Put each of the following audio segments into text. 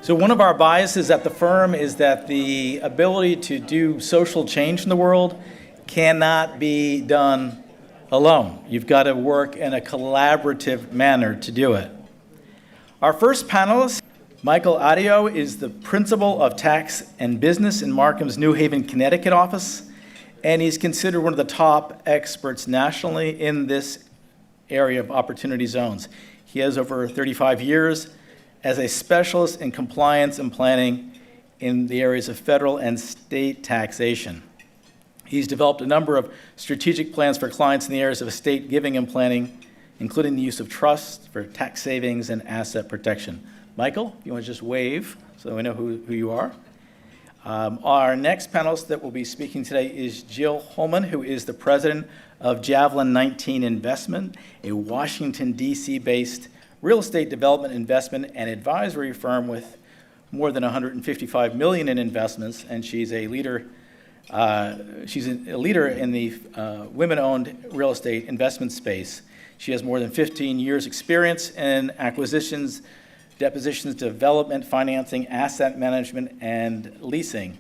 So one of our biases at the firm is that the ability to do social change in the world cannot be done alone. You've got to work in a collaborative manner to do it. Our first panelist, Michael Adio, is the Principal of Tax and Business in Marcum's New Haven, Connecticut office, and he's considered one of the top experts nationally in this area of opportunity zones. He has over 35 years as a specialist in compliance and planning in the areas of federal and state taxation. He's developed a number of strategic plans for clients in the areas of estate giving and planning, including the use of trust for tax savings and asset protection. Michael, you want to just wave so we know who you are? Our next panelist that will be speaking today is Jill Holman, who is the president of Javelin 19 Investment, a Washington, D.C. based real estate development, investment, and advisory firm with more than $155 million in investments, and she's a leader. She's a leader in the women-owned real estate investment space. She has more than 15 years' experience in acquisitions, depositions, development, financing, asset management, and leasing.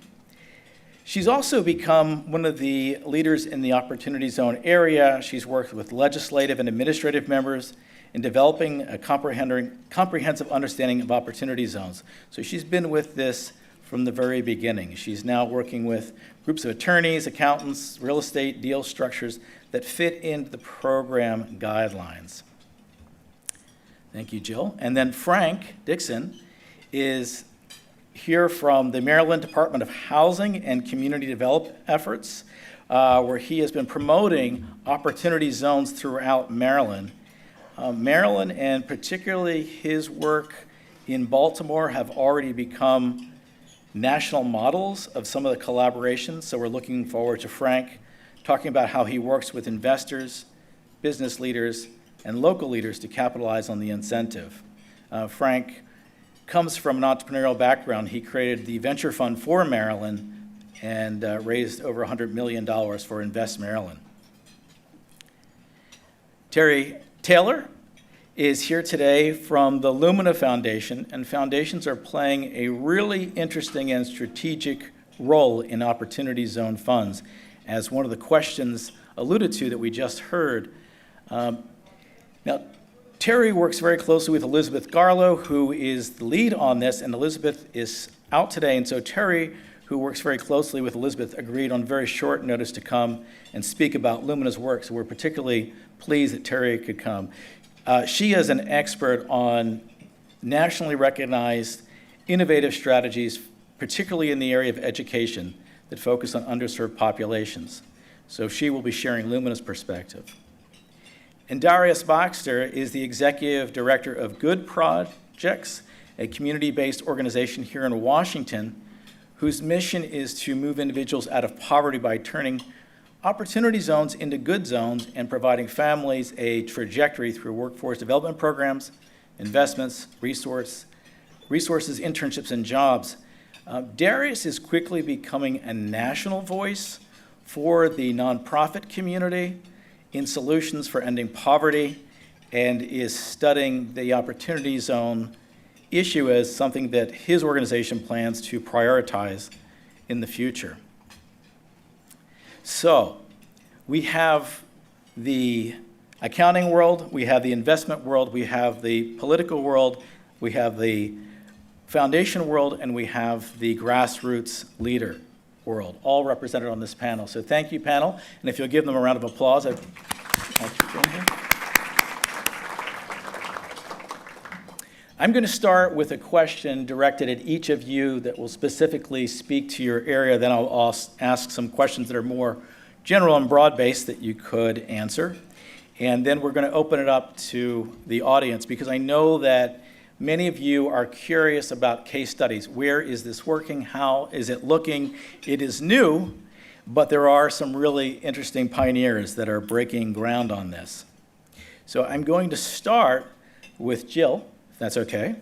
She's also become one of the leaders in the Opportunity Zone area. She's worked with legislative and administrative members in developing a comprehensive understanding of opportunity zones. So she's been with this from the very beginning. She's now working with groups of attorneys, accountants, real estate deal structures that fit into the program guidelines. Thank you, Jill. And then Frank Dixon is here from the Maryland Department of Housing and Community Development Efforts, where he has been promoting opportunity zones throughout Maryland. Maryland, and particularly his work in Baltimore, have already become national models of some of the collaborations. So we're looking forward to Frank talking about how he works with investors, business leaders, and local leaders to capitalize on the incentive. Frank comes from an entrepreneurial background. He created the venture fund for Maryland and raised over $100 million for Invest Maryland. Terry Taylor is here today from the Luminas Foundation, and foundations are playing a really interesting and strategic role in opportunity zone funds, as one of the questions alluded to that we just heard. Now, Terry works very closely with Elizabeth Garlow, who is the lead on this, and Elizabeth is out today, and so Terry, who works very closely with Elizabeth, agreed on very short notice to come and speak about Luminas' work, so we're particularly pleased that Terry could come. She is an expert on nationally recognized innovative strategies, particularly in the area of education, that focus on underserved populations. So she will be sharing Luminas' perspective. And Darius Baxter is the executive director of Good Projects, a community-based organization here in Washington, whose mission is to move individuals out of poverty by turning opportunity zones into good zones and providing families a trajectory through workforce development programs, investments, resources, internships, and jobs. Darius is quickly becoming a national voice for the nonprofit community in solutions for ending poverty, and is studying the opportunity zone issue as something that his organization plans to prioritize in the future. So we have the accounting world, we have the investment world, we have the political world, we have the foundation world, and we have the grassroots leader world, all represented on this panel. So thank you, panel, and if you'll give them a round of applause. Thank you for being here. I'm going to start with a question directed at each of you that will specifically speak to your area. Then I'll ask some questions that are more general and broad-based that you could answer. And then we're going to open it up to the audience, because I know that many of you are curious about case studies. Where is this working? How is it looking? It is new, but there are some really interesting pioneers that are breaking ground on this. So I'm going to start with Jill, if that's okay.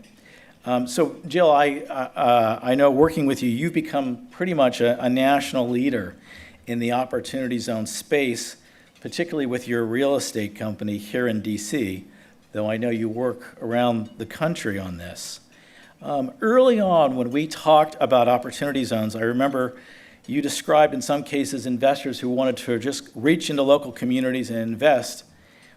So Jill, I know working with you, you've become pretty much a national leader in the opportunity zone space, particularly with your real estate company here in DC, though I know you work around the country on this. Early on, when we talked about opportunity zones, I remember you described in some cases investors who wanted to just reach into local communities and invest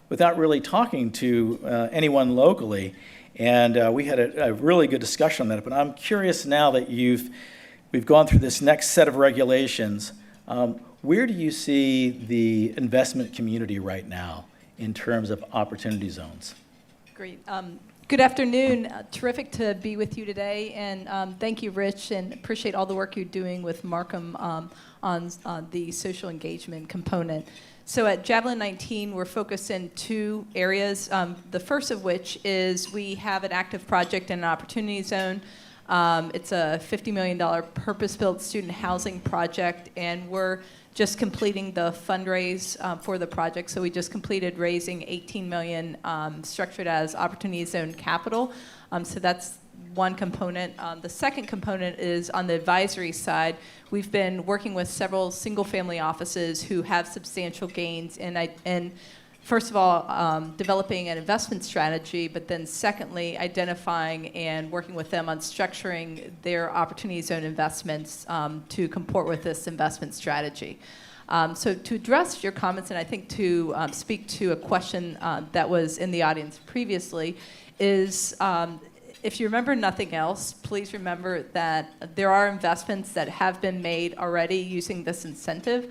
without really talking to anyone locally. And we had a really good discussion on that. But I'm curious now that we've gone through this next set of regulations, where do you see the investment community right now in terms of opportunity zones? Great. Good afternoon. Terrific to be with you today. And thank you, Rich, and appreciate all the work you're doing with Marcum on the social engagement component. So at Javelin 19, we're focused in two areas. The first of which is we have an active project in an opportunity zone. It's a $50 million purpose-built student housing project, and we're just completing the fundraise for the project. So we just completed raising $18 million structured as opportunity zone capital. So that's one component. The second component is on the advisory side. We've been working with several single-family offices who have substantial gains in first of all, developing an investment strategy, but then secondly, identifying and working with them on structuring their opportunity zone investments to comport with this investment strategy. So to address your comments, and I think to speak to a question that was in the audience previously, is if you remember nothing else, please remember that there are investments that have been made already using this incentive.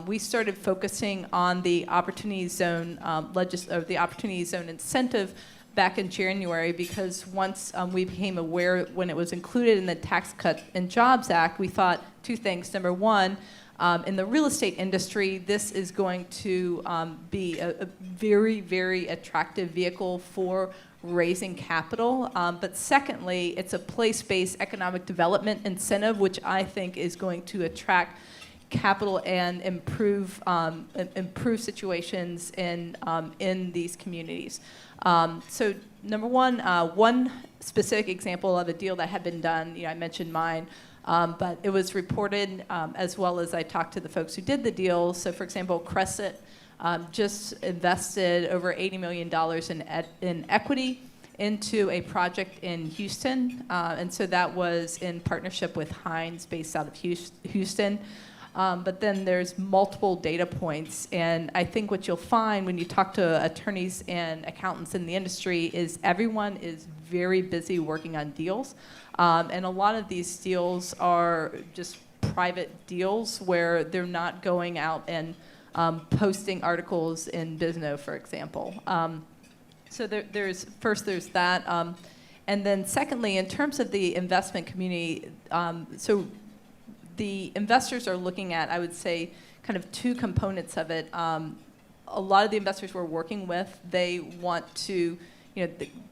We started focusing on the opportunity zone the opportunity zone incentive back in January because once we became aware when it was included in the Tax Cut and Jobs Act, we thought two things. Number one, in the real estate industry, this is going to be a very, very attractive vehicle for raising capital. But secondly, it's a place-based economic development incentive, which I think is going to attract capital and improve situations in these communities. So number one specific example of a deal that had been done, I mentioned mine, but it was reported as well as I talked to the folks who did the deal. So for example, Crescent just invested over $80 million in equity into a project in Houston. And so that was in partnership with Hines based out of Houston. But then there's multiple data points, and I think what you'll find when you talk to attorneys and accountants in the industry is everyone is very busy working on deals, and a lot of these deals are just private deals where they're not going out and posting articles in Bisno, for example. So there's that, and then secondly, in terms of the investment community, the investors are looking at, I would say, kind of two components of it. A lot of the investors we're working with, they want to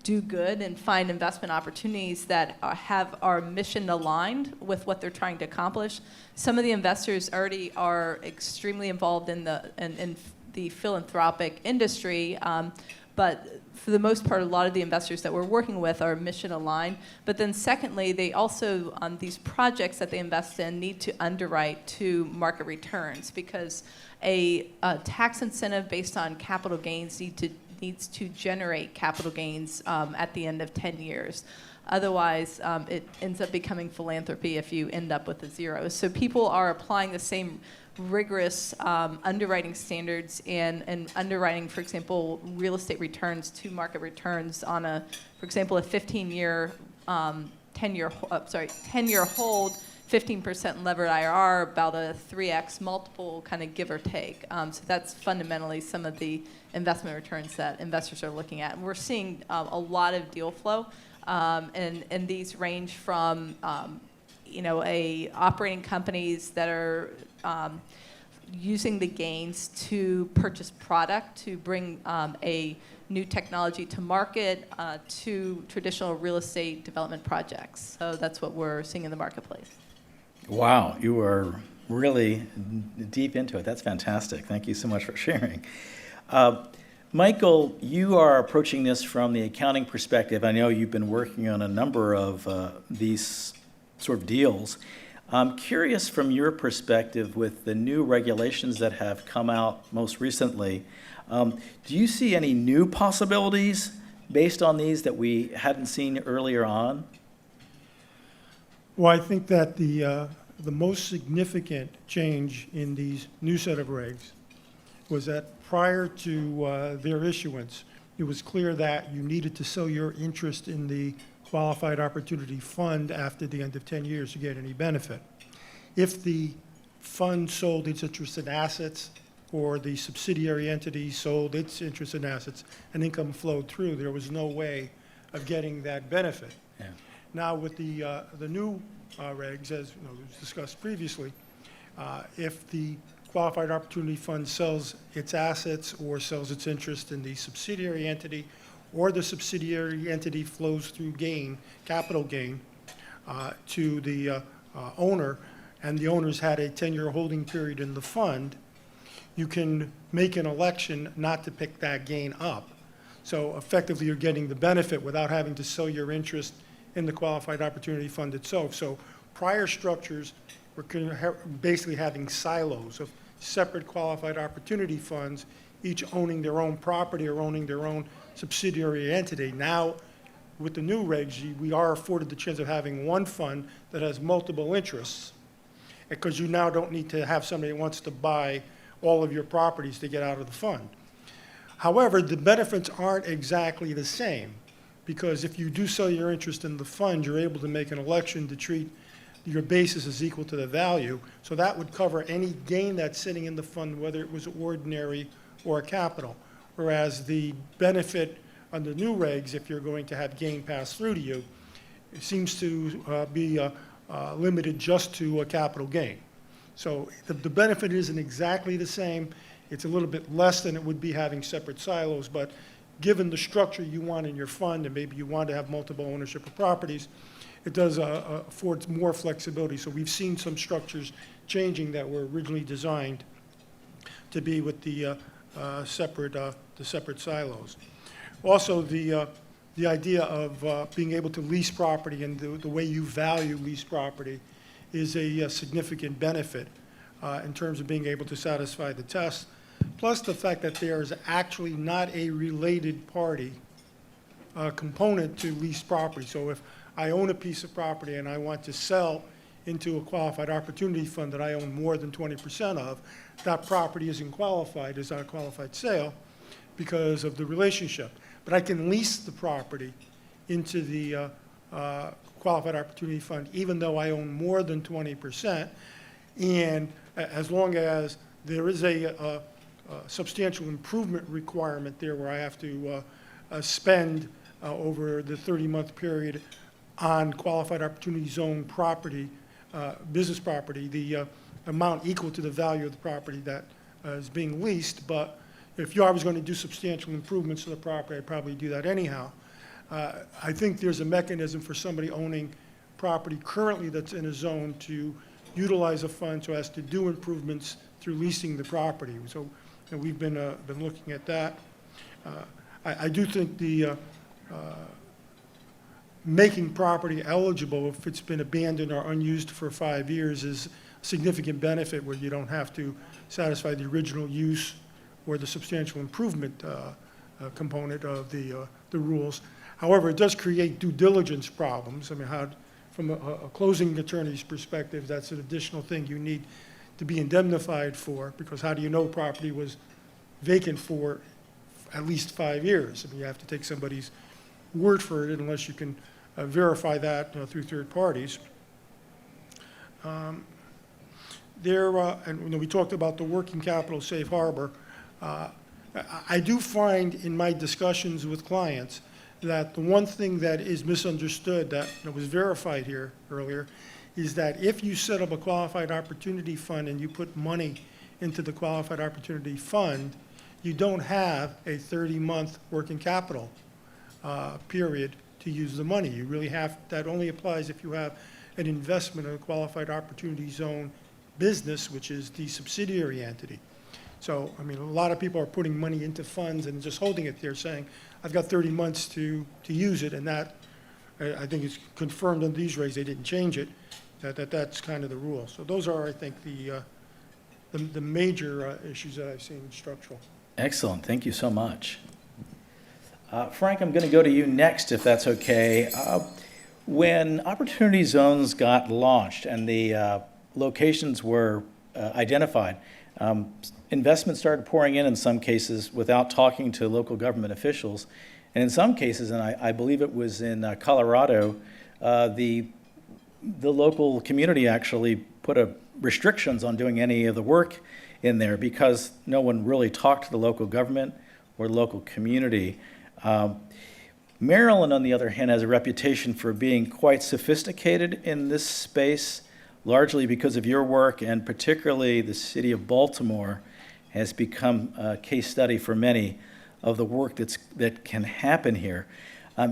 do good and find investment opportunities that are mission aligned with what they're trying to accomplish. Some of the investors already are extremely involved in the philanthropic industry, but for the most part, a lot of the investors that we're working with are mission aligned. But then secondly, they also, these projects that they invest in need to underwrite to market returns because a tax incentive based on capital gains needs to generate capital gains at the end of 10 years. Otherwise, it ends up becoming philanthropy if you end up with a zero. So people are applying the same rigorous underwriting standards and underwriting, for example, real estate returns to market returns on for example, a 15-year, 10-year hold, 15% levered IRR, about a 3x multiple, kind of give or take. So that's fundamentally some of the investment returns that investors are looking at. And we're seeing a lot of deal flow, and these range from operating companies that are using the gains to purchase product, to bring a new technology to market, to traditional real estate development projects. So that's what we're seeing in the marketplace. Wow, you are really deep into it. That's fantastic. Thank you so much for sharing. Michael, you are approaching this from the accounting perspective. I know you've been working on a number of these sort of deals. I'm curious from your perspective with the new regulations that have come out most recently, do you see any new possibilities based on these that we hadn't seen earlier on? Well, I think that the most significant change in these new set of regs was that prior to their issuance, it was clear that you needed to sell your interest in the Qualified Opportunity Fund after the end of 10 years to get any benefit. If the fund sold its interest in assets or the subsidiary entity sold its interest in assets and income flowed through, there was no way of getting that benefit. Yeah. Now, with the new regs, as was discussed previously, if the Qualified Opportunity Fund sells its assets or sells its interest in the subsidiary entity, or the subsidiary entity flows through gain, capital gain, to the owner, and the owner's had a 10-year holding period in the fund, you can make an election not to pick that gain up. So effectively, you're getting the benefit without having to sell your interest in the Qualified Opportunity Fund itself. So prior structures were basically having silos of separate qualified opportunity funds, each owning their own property or owning their own subsidiary entity. Now, with the new regs, we are afforded the chance of having one fund that has multiple interests, because you now don't need to have somebody that wants to buy all of your properties to get out of the fund. However, the benefits aren't exactly the same, because if you do sell your interest in the fund, you're able to make an election to treat your basis as equal to the value. So that would cover any gain that's sitting in the fund, whether it was ordinary or capital. Whereas the benefit under new regs, if you're going to have gain pass through to you, it seems to be limited just to a capital gain. So the benefit isn't exactly the same. It's a little bit less than it would be having separate silos, but given the structure you want in your fund, and maybe you want to have multiple ownership of properties, it does afford more flexibility. So we've seen some structures changing that were originally designed to be with the separate silos. Also, the idea of being able to lease property and the way you value leased property is a significant benefit in terms of being able to satisfy the test. Plus the fact that there is actually not a related party component to leased property. So if I own a piece of property and I want to sell into a qualified opportunity fund that I own more than 20% of, that property isn't qualified as a qualified sale because of the relationship. But I can lease the property into the qualified opportunity fund even though I own more than 20%, and as long as there is a substantial improvement requirement there where I have to spend over the 30-month period on qualified opportunity zone property, business property, the amount equal to the value of the property that is being leased. But if I was going to do substantial improvements to the property, I'd probably do that anyhow. I think there's a mechanism for somebody owning property currently that's in a zone to utilize a fund so as to do improvements through leasing the property. So and we've been looking at that. I do think the making property eligible if it's been abandoned or unused for 5 years is a significant benefit, where you don't have to satisfy the original use or the substantial improvement component of the rules. However, it does create due diligence problems. I mean, from a closing attorney's perspective, that's an additional thing you need to be indemnified for, because how do you know property was vacant for at least 5 years? I mean, you have to take somebody's word for it unless you can verify that through third parties. And we talked about the working capital safe harbor. I do find in my discussions with clients that the one thing that is misunderstood that was verified here earlier is that if you set up a qualified opportunity fund and you put money into the qualified opportunity fund, you don't have a 30-month working capital period to use the money. You really have, that only applies if you have an investment in a qualified opportunity zone business, which is the subsidiary entity. So, I mean, a lot of people are putting money into funds and just holding it there saying, I've got 30 months to use it, and that, I think it's confirmed in these regs, they didn't change it, that's kind of the rule. So those are, I think, the major issues that I've seen in structural. Excellent. Thank you so much. Frank, I'm going to go to you next, if that's okay. When Opportunity Zones got launched and the locations were identified, investment started pouring in some cases without talking to local government officials. And in some cases, and I believe it was in Colorado, the local community actually put restrictions on doing any of the work in there because no one really talked to the local government or local community. Maryland, on the other hand, has a reputation for being quite sophisticated in this space, largely because of your work, and particularly the city of Baltimore has become a case study for many of the work that can happen here.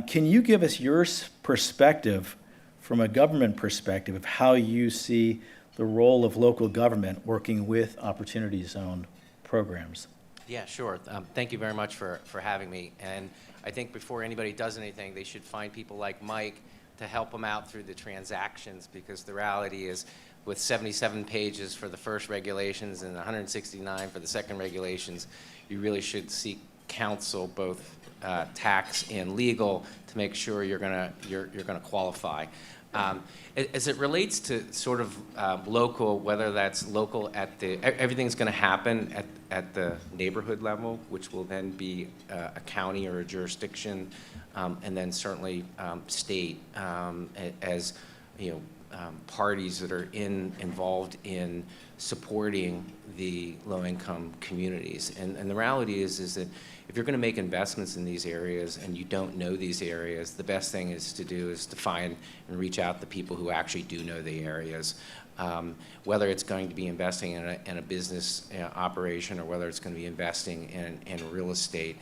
Can you give us your perspective from a government perspective of how you see the role of local government working with Opportunity Zone programs? Yeah, sure. Thank you very much for having me. And I think before anybody does anything, they should find people like Mike to help them out through the transactions, because the reality is with 77 pages for the first regulations and 169 for the second regulations, you really should seek counsel, both tax and legal, to make sure you're gonna qualify. As it relates to sort of local, whether that's local at everything's going to happen at the neighborhood level, which will then be a county or a jurisdiction, and then certainly state as parties that are involved in supporting the low-income communities. And the reality is that if you're going to make investments in these areas and you don't know these areas, the best thing is to find and reach out to people who actually do know the areas. Whether it's going to be investing in a business operation or whether it's going to be investing in real estate.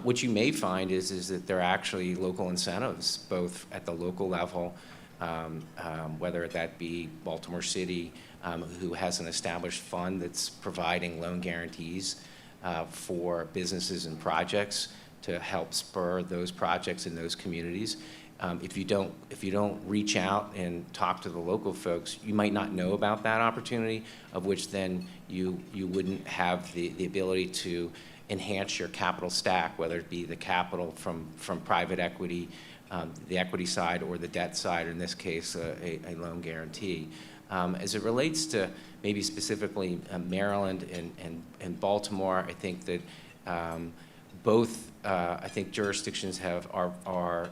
What you may find is that there are actually local incentives, both at the local level, whether that be Baltimore City, who has an established fund that's providing loan guarantees for businesses and projects to help spur those projects in those communities. If you don't reach out and talk to the local folks, you might not know about that opportunity, of which then you wouldn't have the ability to enhance your capital stack, whether it be the capital from private equity, the equity side, or the debt side, or in this case, a loan guarantee. As it relates to maybe specifically Maryland and Baltimore, I think that both I think jurisdictions are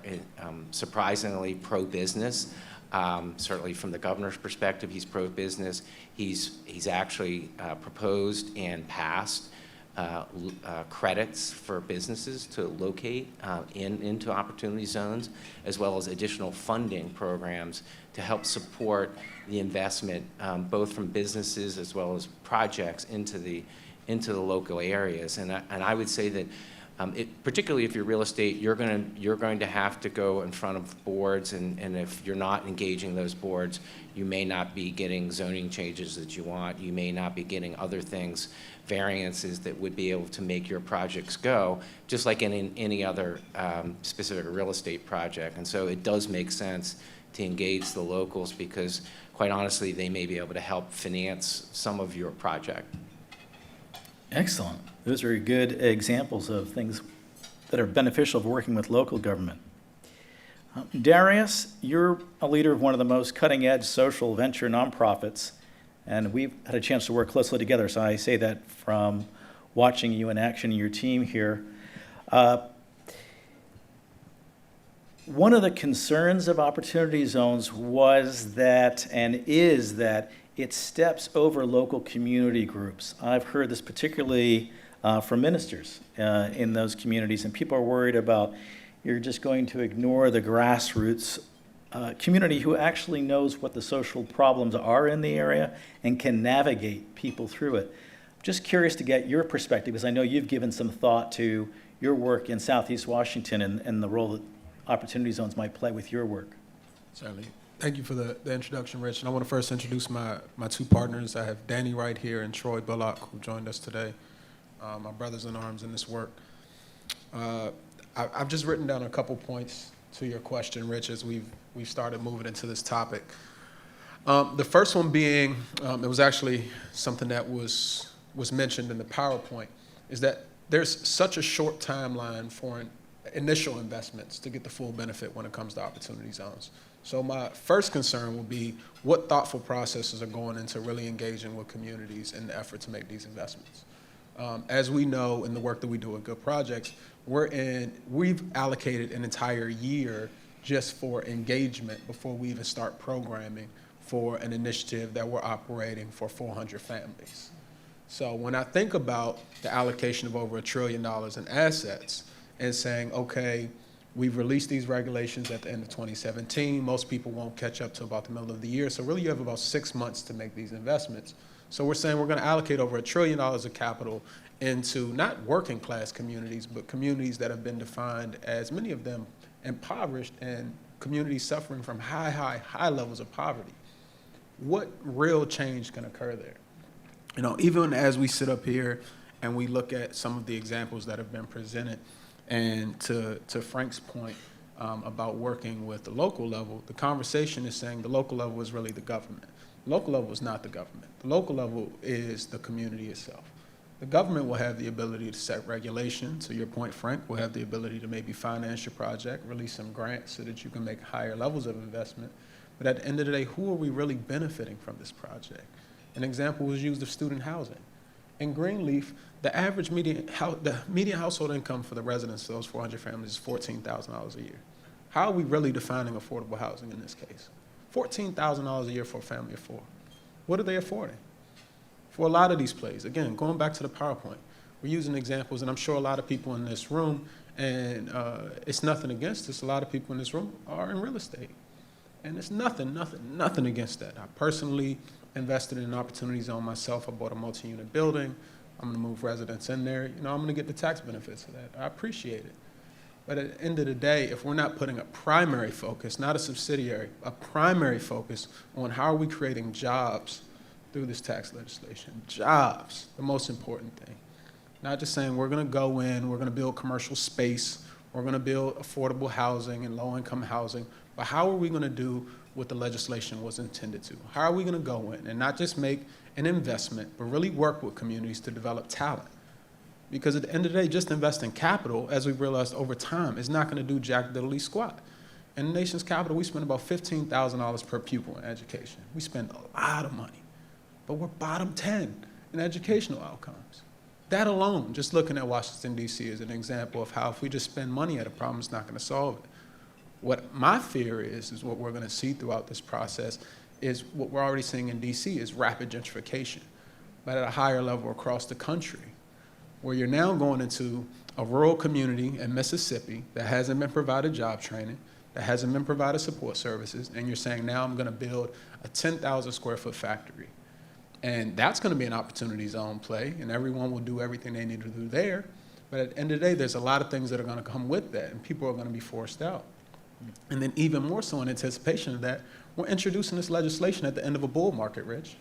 surprisingly pro-business. Certainly from the governor's perspective, he's pro-business. He's actually proposed and passed credits for businesses to locate into opportunity zones, as well as additional funding programs to help support the investment, both from businesses as well as projects into the local areas. And I would say that particularly if you're real estate, you're going to have to go in front of boards, and if you're not engaging those boards, you may not be getting zoning changes that you want. You may not be getting other things, variances that would be able to make your projects go, just like in any other specific real estate project. And so it does make sense to engage the locals, because quite honestly, they may be able to help finance some of your project. Excellent. Those are good examples of things that are beneficial of working with local government. Darius, you're a leader of one of the most cutting-edge social venture nonprofits, and we've had a chance to work closely together, so I say that from watching you in action and your team here. One of the concerns of Opportunity Zones was that, and is that, it steps over local community groups. I've heard this particularly from ministers in those communities, and people are worried about you're just going to ignore the grassroots community who actually knows what the social problems are in the area and can navigate people through it. Just curious to get your perspective, because I know you've given some thought to your work in Southeast Washington and the role that Opportunity Zones might play with your work. Certainly. Thank you for the introduction, Rich. And I want to first introduce my two partners. I have Danny right here and Troy Bullock, who joined us today, my brothers in arms in this work. I've just written down a couple points to your question, Rich, as we've started moving into this topic. The first one being, it was actually something that was mentioned in the PowerPoint, is that there's such a short timeline for initial investments to get the full benefit when it comes to opportunity zones. So my first concern will be what thoughtful processes are going into really engaging with communities in the effort to make these investments. As we know in the work that we do at Good Projects, we've allocated an entire year just for engagement before we even start programming for an initiative that we're operating for 400 families. So when I think about the allocation of over $1 trillion in assets and saying, okay, we've released these regulations at the end of 2017, most people won't catch up to about the middle of the year, so really you have about 6 months to make these investments. So we're saying we're going to allocate over $1 trillion of capital into not working class communities, but communities that have been defined as, many of them, impoverished and communities suffering from high levels of poverty. What real change can occur there? You know, even as we sit up here and we look at some of the examples that have been presented, and to Frank's point about working with the local level, the conversation is saying the local level is really the government. The local level is not the government. The local level is the community itself. The government will have the ability to set regulation. To your point, Frank, will have the ability to maybe finance your project, release some grants so that you can make higher levels of investment. But at the end of the day, who are we really benefiting from this project? An example was used of student housing. In Greenleaf, the average median household income for the residents of those 400 families is $14,000 a year. How are we really defining affordable housing in this case? $14,000 a year for a family of 4. What are they affording? For a lot of these plays, again, going back to the PowerPoint, we're using examples, and I'm sure a lot of people in this room, and it's nothing against this, a lot of people in this room are in real estate. And it's nothing against that. I personally invested in an opportunity zone myself. I bought a multi-unit building. I'm gonna move residents in there. You know, I'm gonna get the tax benefits of that. I appreciate it. But at the end of the day, if we're not putting a primary focus, not a subsidiary, a primary focus on how are we creating jobs through this tax legislation, jobs, the most important thing. Not just saying we're gonna go in, we're gonna build commercial space, we're gonna build affordable housing and low-income housing, but how are we gonna do what the legislation was intended to? How are we gonna go in and not just make an investment, but really work with communities to develop talent? Because at the end of the day, just investing capital, as we've realized over time, is not gonna do jack diddly squat. In the nation's capital, we spend about $15,000 per pupil in education. We spend a lot of money, but we're bottom 10 in educational outcomes. That alone, just looking at Washington, D.C. is an example of how if we just spend money at a problem, it's not gonna solve it. What my fear is what we're gonna see throughout this process is what we're already seeing in D.C. is rapid gentrification, but at a higher level across the country, where you're now going into a rural community in Mississippi that hasn't been provided job training, that hasn't been provided support services, and you're saying now I'm gonna build a 10,000 square foot factory. And that's gonna be an opportunity zone play, and everyone will do everything they need to do there, but at the end of the day, there's a lot of things that are gonna come with that, and people are gonna be forced out. And then even more so in anticipation of that, we're introducing this legislation at the end of a bull market, Rich.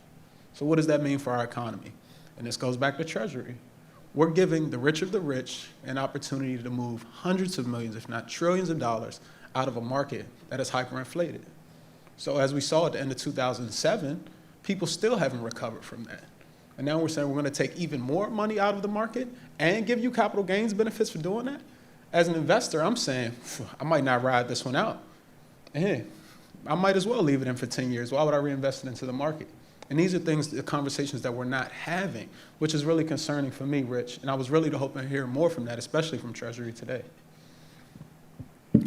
So what does that mean for our economy? And this goes back to Treasury. We're giving the rich of the rich an opportunity to move hundreds of millions, if not trillions of dollars out of a market that is hyperinflated. So as we saw at the end of 2007, people still haven't recovered from that. And now we're saying we're gonna take even more money out of the market and give you capital gains benefits for doing that? As an investor, I'm saying, I might not ride this one out. Hey, I might as well leave it in for 10 years. Why would I reinvest it into the market? And these are things, the conversations that we're not having, which is really concerning for me, Rich. And I was really hoping to hear more from that, especially from Treasury today.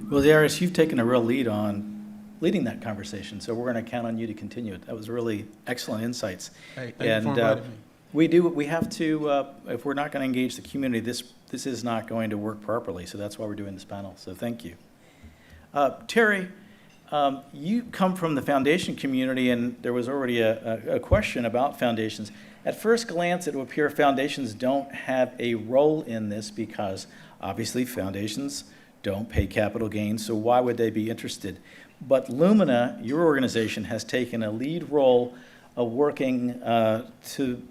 Well, Darius, you've taken a real lead on leading that conversation, so we're going to count on you to continue it. That was really excellent insights. Hey, thank you for inviting me. We have to, if we're not going to engage the community, this is not going to work properly, so that's why we're doing this panel, so thank you. Terry, you come from the foundation community, and there was already a question about foundations. At first glance, it would appear foundations don't have a role in this because obviously foundations don't pay capital gains, so why would they be interested? But Lumina, your organization, has taken a lead role of working to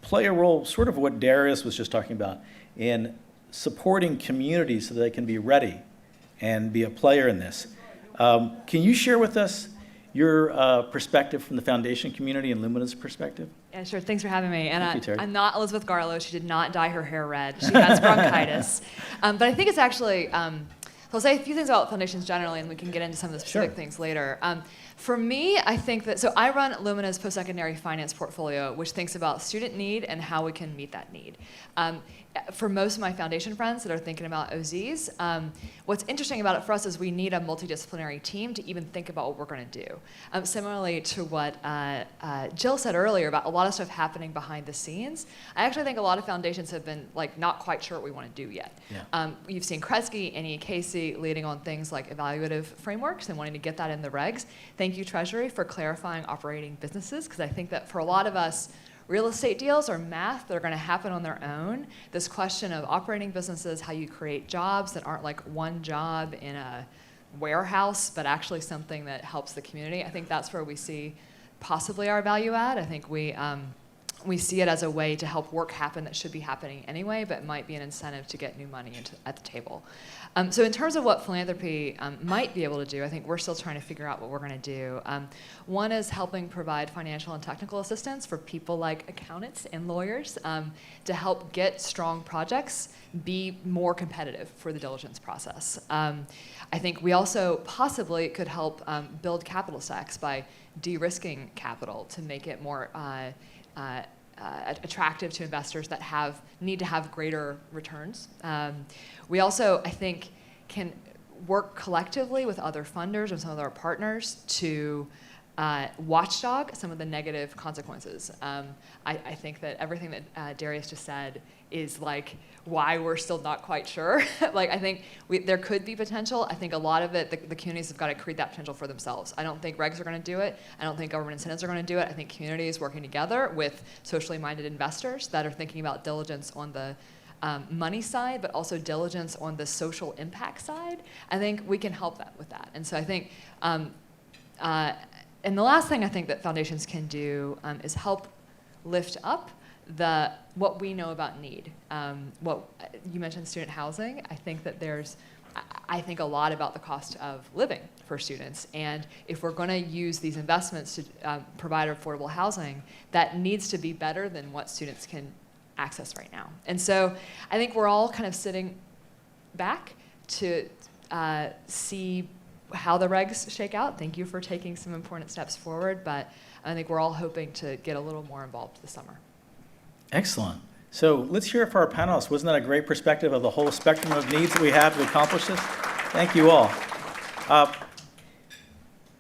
play a role, sort of what Darius was just talking about, in supporting communities so they can be ready and be a player in this. Can you share with us your perspective from the foundation community and Lumina's perspective? Yeah, sure. Thanks for having me. And Thank you, Terry. I'm not Elizabeth Garlow. She did not dye her hair red. She has bronchitis. But I think it's actually, so I'll say a few things about foundations generally, and we can get into some of the specific Sure. things later. For me, I think that, so I run Lumina's post-secondary finance portfolio, which thinks about student need and how we can meet that need. For most of my foundation friends that are thinking about OZs, what's interesting about it for us is we need a multidisciplinary team to even think about what we're going to do. Similarly to what Jill said earlier about a lot of stuff happening behind the scenes, I actually think a lot of foundations have been like not quite sure what we want to do yet. Yeah. You've seen Kresge and E. Casey leading on things like evaluative frameworks and wanting to get that in the regs. Thank you, Treasury, for clarifying operating businesses, because I think that for a lot of us, real estate deals are math that are going to happen on their own. This question of operating businesses, how you create jobs that aren't like one job in a warehouse, but actually something that helps the community. I think that's where we see possibly our value add. I think we see it as a way to help work happen that should be happening anyway, but might be an incentive to get new money at the table. So in terms of what philanthropy might be able to do, I think we're still trying to figure out what we're going to do. One is helping provide financial and technical assistance for people like accountants and lawyers to help get strong projects be more competitive for the diligence process. I think we also possibly could help build capital stacks by de-risking capital to make it more attractive to investors that need to have greater returns. We also, I think, can work collectively with other funders and some of our partners to watchdog some of the negative consequences. I think that everything that Darius just said is like why we're still not quite sure. Like I think there could be potential. I think a lot of it, the communities have got to create that potential for themselves. I don't think regs are going to do it. I don't think government incentives are going to do it. I think communities working together with socially minded investors that are thinking about diligence on the money side, but also diligence on the social impact side. I think we can help them with that. And so I think, and the last thing I think that foundations can do is help lift up what we know about need. What you mentioned, student housing. I think that I think a lot about the cost of living for students, and if we're going to use these investments to provide affordable housing, that needs to be better than what students can access right now. And so I think we're all kind of sitting back to see how the regs shake out. Thank you for taking some important steps forward, but I think we're all hoping to get a little more involved this summer. Excellent. So let's hear it for our panelists. Wasn't that a great perspective of the whole spectrum of needs that we have to accomplish this? Thank you all.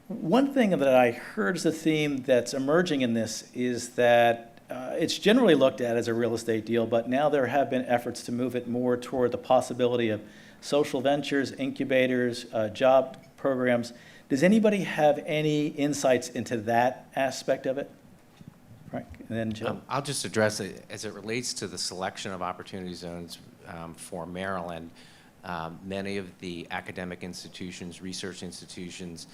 One thing that I heard as a theme that's emerging in this is that it's generally looked at as a real estate deal, but now there have been efforts to move it more toward the possibility of social ventures, incubators, job programs. Does anybody have any insights into that aspect of it? Frank, and then Jill. I'll just address it as it relates to the selection of opportunity zones for Maryland. Many of the academic institutions, research institutions,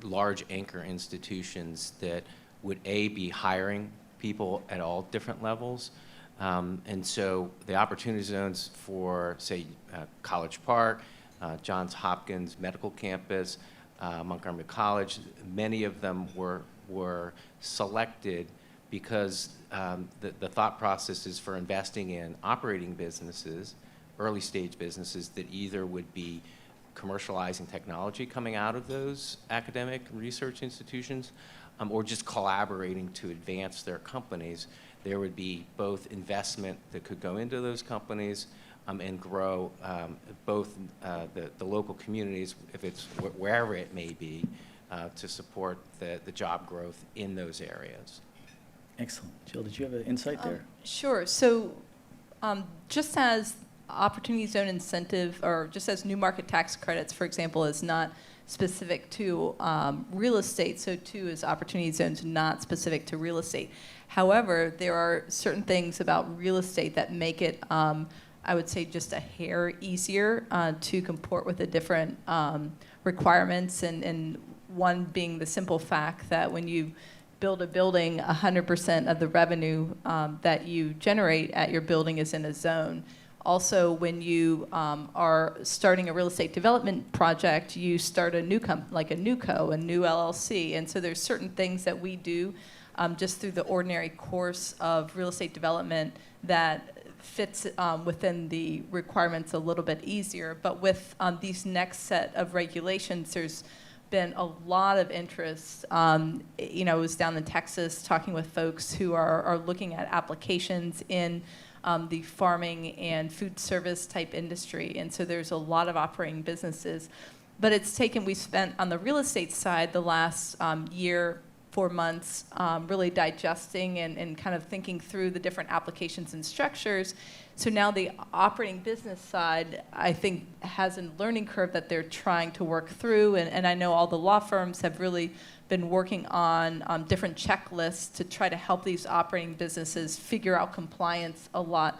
large anchor institutions that would be hiring people at all different levels. And so the opportunity zones for, say, College Park, Johns Hopkins Medical Campus, Montgomery College, many of them were selected because the thought process is for investing in operating businesses, early stage businesses that either would be commercializing technology coming out of those academic research institutions or just collaborating to advance their companies. There would be both investment that could go into those companies and grow both the local communities, if it's wherever it may be, to support the job growth in those areas. Excellent. Jill, did you have an insight there? Sure. So just as opportunity zone incentive, or just as new market tax credits, for example, is not specific to real estate, so too is opportunity zones not specific to real estate. However, there are certain things about real estate that make it, I would say, just a hair easier to comport with the different requirements, and one being the simple fact that when you build a building, 100% of the revenue that you generate at your building is in a zone. Also, when you are starting a real estate development project, you start a new like a new co, a new LLC. And so there's certain things that we do just through the ordinary course of real estate development that fits within the requirements a little bit easier. But with these next set of regulations, there's been a lot of interest. You know, I was down in Texas talking with folks who are looking at applications in the farming and food service type industry. And so there's a lot of operating businesses. But we spent on the real estate side the last year, 4 months, really digesting and kind of thinking through the different applications and structures. So now the operating business side, I think, has a learning curve that they're trying to work through. And I know all the law firms have really been working on different checklists to try to help these operating businesses figure out compliance a lot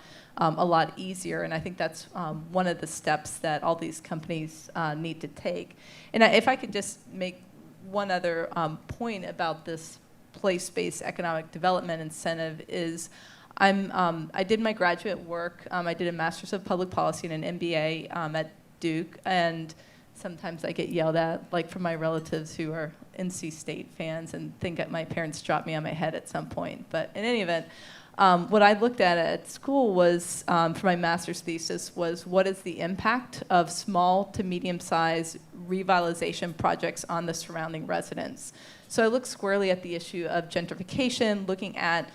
easier. And I think that's one of the steps that all these companies need to take. And if I could just make one other point about this place-based economic development incentive is I did my graduate work. I did a Master's of Public Policy and an MBA at Duke, and sometimes I get yelled at, like from my relatives who are NC State fans and think that my parents dropped me on my head at some point. But in any event, what I looked at school was, for my master's thesis, was what is the impact of small to medium-sized revitalization projects on the surrounding residents. So I looked squarely at the issue of gentrification, looking at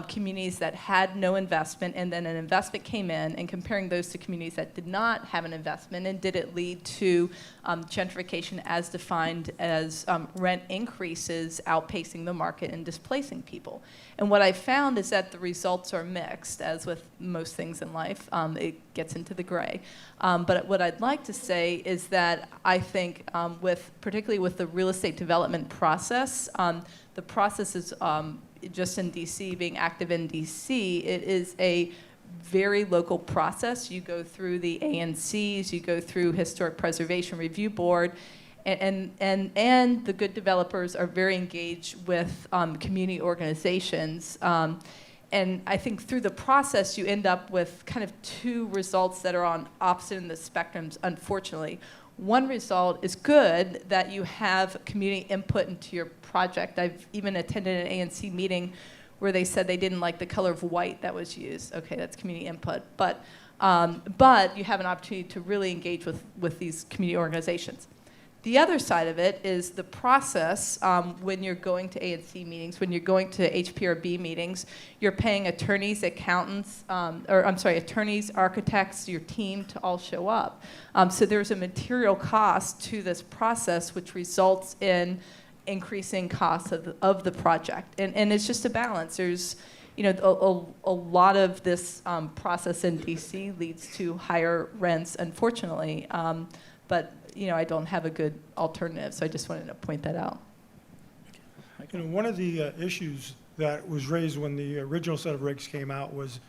communities that had no investment, and then an investment came in, and comparing those to communities that did not have an investment, and did it lead to gentrification as defined as rent increases outpacing the market and displacing people. And what I found is that the results are mixed, as with most things in life. It gets into the gray. But what I'd like to say is that I think particularly with the real estate development process, the process is just in DC, being active in DC, it is a very local process. You go through the ANCs, you go through Historic Preservation Review Board, and the good developers are very engaged with community organizations. And I think through the process, you end up with kind of two results that are on opposite ends of the spectrums, unfortunately. One result is good, that you have community input into your project. I've even attended an ANC meeting where they said they didn't like the color of white that was used. Okay, that's community input. But you have an opportunity to really engage with these community organizations. The other side of it is the process. When you're going to ANC meetings, when you're going to HPRB meetings, you're paying attorneys, accountants, attorneys, architects, your team to all show up. So there's a material cost to this process, which results in increasing costs of the project. And it's just a balance. There's, a lot of this process in DC leads to higher rents, unfortunately. But I don't have a good alternative, so I just wanted to point that out. One of the issues that was raised when the original set of regs came out was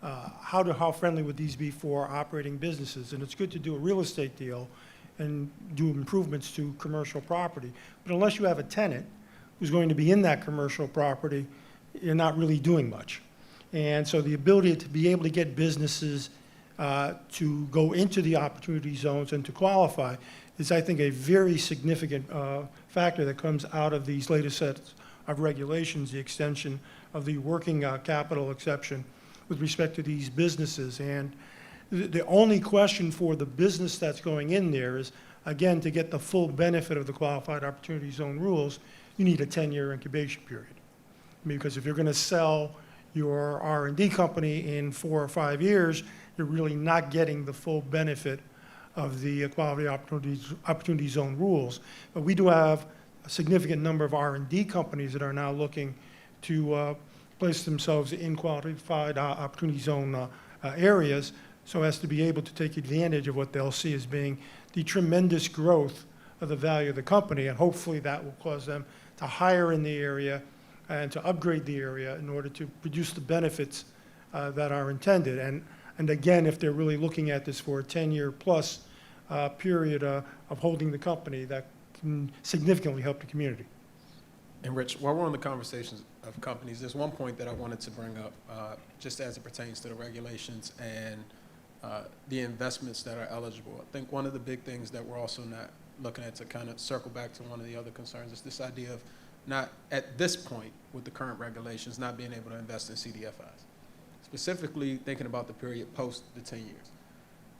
how friendly would these be for operating businesses? And it's good to do a real estate deal and do improvements to commercial property. But unless you have a tenant who's going to be in that commercial property, you're not really doing much. And so the ability to be able to get businesses to go into the opportunity zones and to qualify is, I think, a very significant factor that comes out of these latest sets of regulations, the extension of the working capital exception with respect to these businesses. And the only question for the business that's going in there is, again, to get the full benefit of the qualified opportunity zone rules, you need a 10-year incubation period. Because if you're going to sell your R&D company in 4 or 5 years, you're really not getting the full benefit of the quality opportunity zone rules. But we do have a significant number of R&D companies that are now looking to place themselves in qualified opportunity zone areas, so as to be able to take advantage of what they'll see as being the tremendous growth of the value of the company. And hopefully that will cause them to hire in the area and to upgrade the area in order to produce the benefits that are intended. And again, if they're really looking at this for a 10-year plus period of holding the company, that can significantly help the community. And Rich, while we're on the conversations of companies, there's one point that I wanted to bring up, just as it pertains to the regulations and the investments that are eligible. I think one of the big things that we're also not looking at, to kind of circle back to one of the other concerns, is this idea of not at this point with the current regulations, not being able to invest in CDFIs, specifically thinking about the period post the 10 years.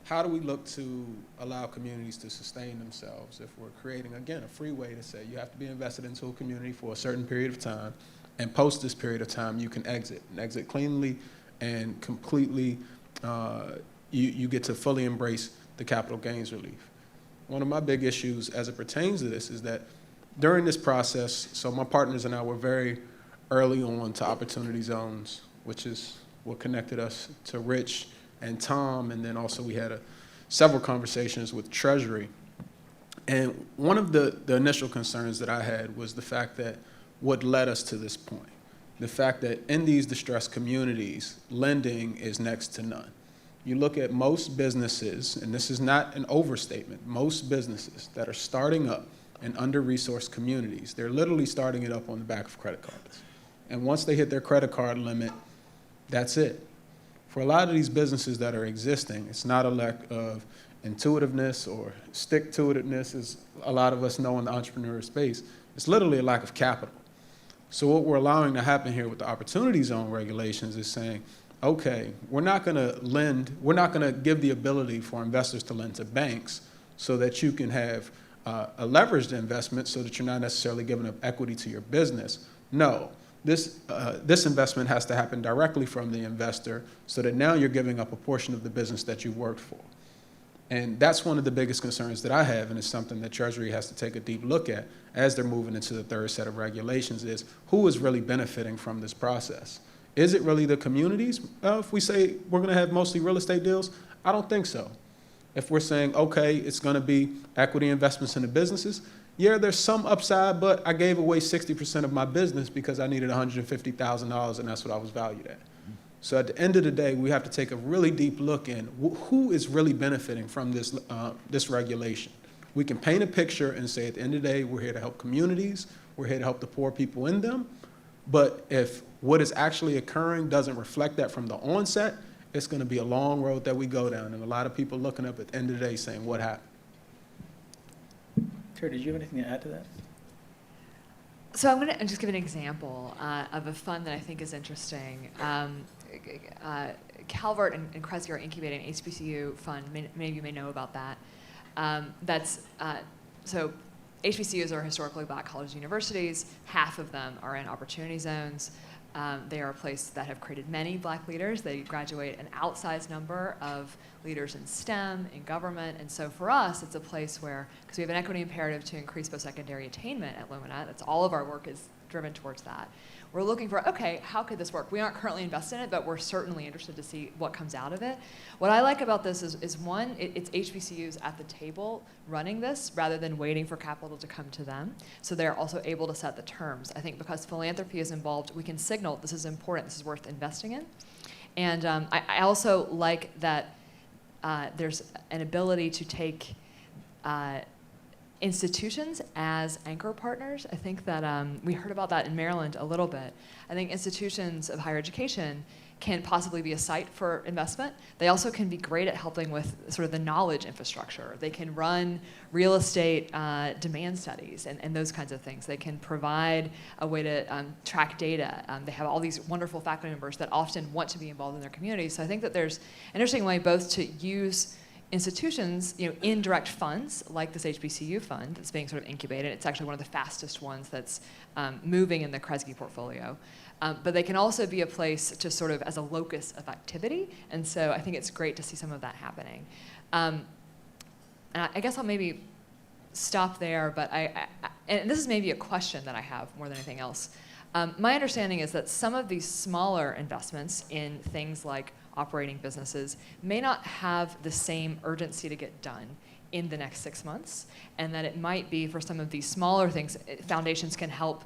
How do we look to allow communities to sustain themselves if we're creating, again, a free way to say you have to be invested into a community for a certain period of time, and post this period of time, you can exit, and exit cleanly and completely, you get to fully embrace the capital gains relief. One of my big issues as it pertains to this is that during this process, so my partners and I were very early on to opportunity zones, which is what connected us to Rich and Tom, and then also we had several conversations with Treasury. And one of the initial concerns that I had was the fact that what led us to this point, the fact that in these distressed communities, lending is next to none. You look at most businesses, and this is not an overstatement, most businesses that are starting up in under-resourced communities, they're literally starting it up on the back of credit cards. And once they hit their credit card limit, that's it. For a lot of these businesses that are existing, it's not a lack of intuitiveness or stick-to-itiveness, as a lot of us know in the entrepreneurial space. It's literally a lack of capital. So what we're allowing to happen here with the opportunity zone regulations is saying, okay, we're not going to lend, we're not going to give the ability for investors to lend to banks so that you can have a leveraged investment so that you're not necessarily giving up equity to your business. No, this investment has to happen directly from the investor so that now you're giving up a portion of the business that you worked for. And that's one of the biggest concerns that I have, and it's something that Treasury has to take a deep look at as they're moving into the third set of regulations, is who is really benefiting from this process? Is it really the communities? If we say we're going to have mostly real estate deals, I don't think so. If we're saying, okay, it's going to be equity investments in the businesses, yeah, there's some upside, but I gave away 60% of my business because I needed $150,000, and that's what I was valued at. So at the end of the day, we have to take a really deep look in who is really benefiting from this regulation. We can paint a picture and say at the end of the day, we're here to help communities, we're here to help the poor people in them, but if what is actually occurring doesn't reflect that from the onset, it's going to be a long road that we go down, and a lot of people looking up at the end of the day saying, what happened? Terry, did you have anything to add to that? So I'm going to just give an example of a fund that I think is interesting. Calvert and Kresge are incubating an HBCU fund. Many of you may know about that. So HBCUs are historically black colleges and universities. Half of them are in opportunity zones. They are a place that have created many black leaders. They graduate an outsized number of leaders in STEM, in government, and so for us, it's a place where, because we have an equity imperative to increase post-secondary attainment at Luminas, that's all of our work is driven towards that. We're looking for, okay, how could this work? We aren't currently invested in it, but we're certainly interested to see what comes out of it. What I like about this is one, it's HBCUs at the table running this rather than waiting for capital to come to them. So they're also able to set the terms. I think because philanthropy is involved, we can signal this is important, this is worth investing in. And I also like that there's an ability to take institutions as anchor partners. I think that we heard about that in Maryland a little bit. I think institutions of higher education can possibly be a site for investment. They also can be great at helping with sort of the knowledge infrastructure. They can run real estate demand studies and those kinds of things. They can provide a way to track data. They have all these wonderful faculty members that often want to be involved in their communities. So I think that there's an interesting way both to use institutions, indirect funds like this HBCU fund that's being sort of incubated. It's actually one of the fastest ones that's moving in the Kresge portfolio. But they can also be a place to sort of as a locus of activity. And so I think it's great to see some of that happening. And I guess I'll maybe stop there, but and this is maybe a question that I have more than anything else. My understanding is that some of these smaller investments in things like operating businesses may not have the same urgency to get done in the next 6 months, and that it might be for some of these smaller things, foundations can help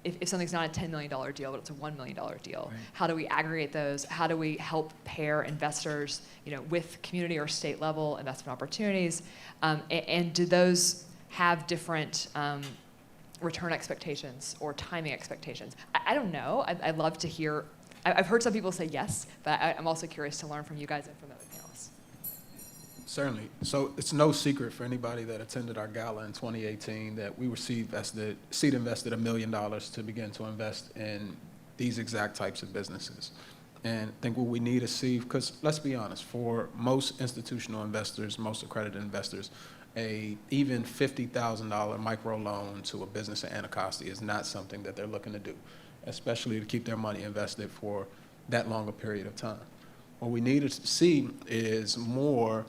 if something's not a $10 million deal, but it's a $1 million deal. Right. How do we aggregate those? How do we help pair investors with community or state level investment opportunities? And do those have different return expectations or timing expectations? I don't know. I'd love to hear. I've heard some people say yes, but I'm also curious to learn from you guys and from other panelists. Certainly. So it's no secret for anybody that attended our gala in 2018 that we seed invested $1 million to begin to invest in these exact types of businesses. And I think what we need to see, because let's be honest, for most institutional investors, most accredited investors, even $50,000 micro loan to a business in Anacostia is not something that they're looking to do, especially to keep their money invested for that long a period of time. What we need to see is more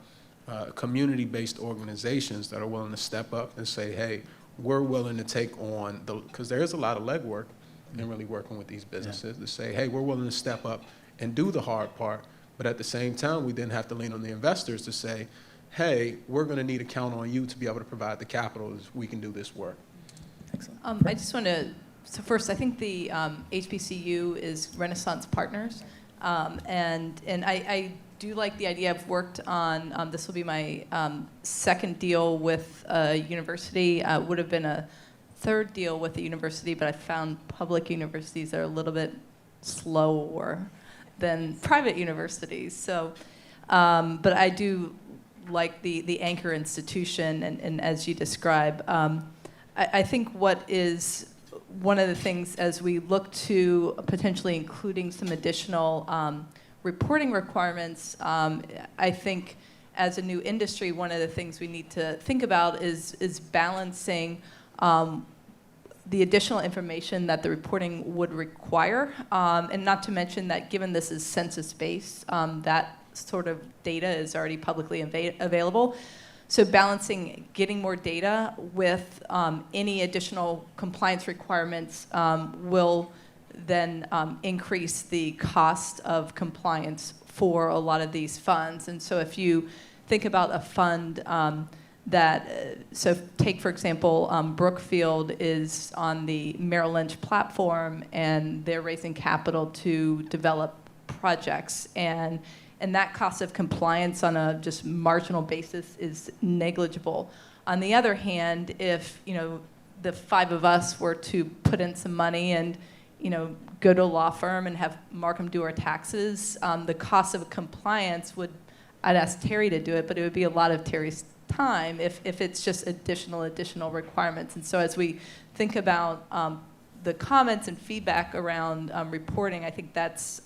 community-based organizations that are willing to step up and say, hey, we're willing to take on, because there is a lot of legwork in really working with these businesses, to say, hey, we're willing to step up and do the hard part, but at the same time, we then have to lean on the investors to say, hey, we're going to need to count on you to be able to provide the capital as we can do this work. Excellent. I just want to, so first, I think the HBCU is Renaissance Partners, and I do like the idea. I've worked on, this will be my second deal with a university, would have been a third deal with the university, but I found public universities are a little bit slower than private universities. So, but I do like the anchor institution, and as you describe, I think what is one of the things as we look to potentially including some additional reporting requirements, I think as a new industry, one of the things we need to think about is balancing the additional information that the reporting would require, and not to mention that given this is census-based, that sort of data is already publicly available. So balancing getting more data with any additional compliance requirements will then increase the cost of compliance for a lot of these funds. And so if you think about a fund so take, for example, Brookfield is on the Merrill Lynch platform, and they're raising capital to develop projects. And that cost of compliance on a just marginal basis is negligible. On the other hand, if the five of us were to put in some money and go to a law firm and have Marcum do our taxes, the cost of compliance I'd ask Terry to do it, but it would be a lot of Terry's time if it's just additional requirements. And so as we think about the comments and feedback around reporting, I think that's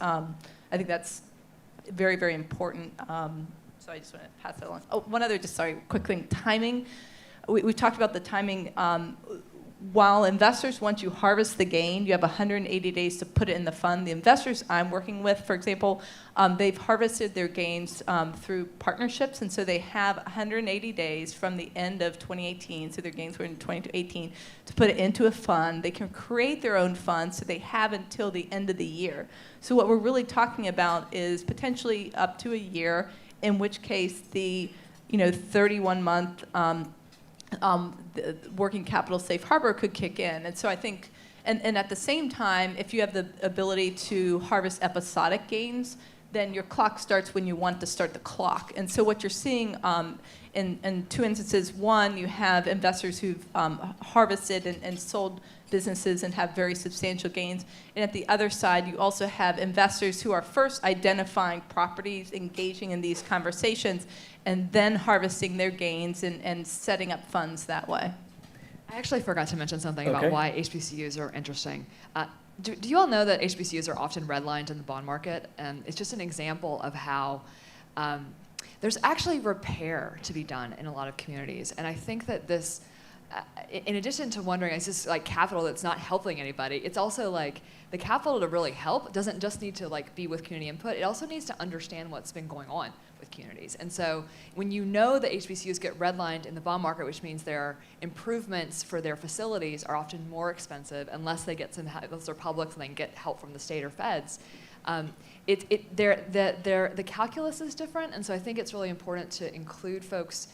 very, very important. So I just want to pass that along. Oh, one other, quick thing, timing. We've talked about the timing. While investors, once you harvest the gain, you have 180 days to put it in the fund. The investors I'm working with, for example, they've harvested their gains through partnerships, and so they have 180 days from the end of 2018, so their gains were in 2018, to put it into a fund. They can create their own fund, so they have until the end of the year. So what we're really talking about is potentially up to a year, in which case the 31-month the working capital safe harbor could kick in. And so I think, and at the same time, if you have the ability to harvest episodic gains, then your clock starts when you want to start the clock. And so what you're seeing in two instances, one, you have investors who've harvested and sold businesses and have very substantial gains. And at the other side, you also have investors who are first identifying properties, engaging in these conversations, and then harvesting their gains and setting up funds that way. I actually forgot to mention something about why HBCUs are interesting. Do you all know that HBCUs are often redlined in the bond market? And it's just an example of how there's actually repair to be done in a lot of communities. And I think that this, in addition to wondering, is this like capital that's not helping anybody? It's also like the capital to really help doesn't just need to like be with community input. It also needs to understand what's been going on with communities. And so when you know that HBCUs get redlined in the bond market, which means their improvements for their facilities are often more expensive unless they get unless they're public and they can get help from the state or feds. The calculus is different, and so I think it's really important to include folks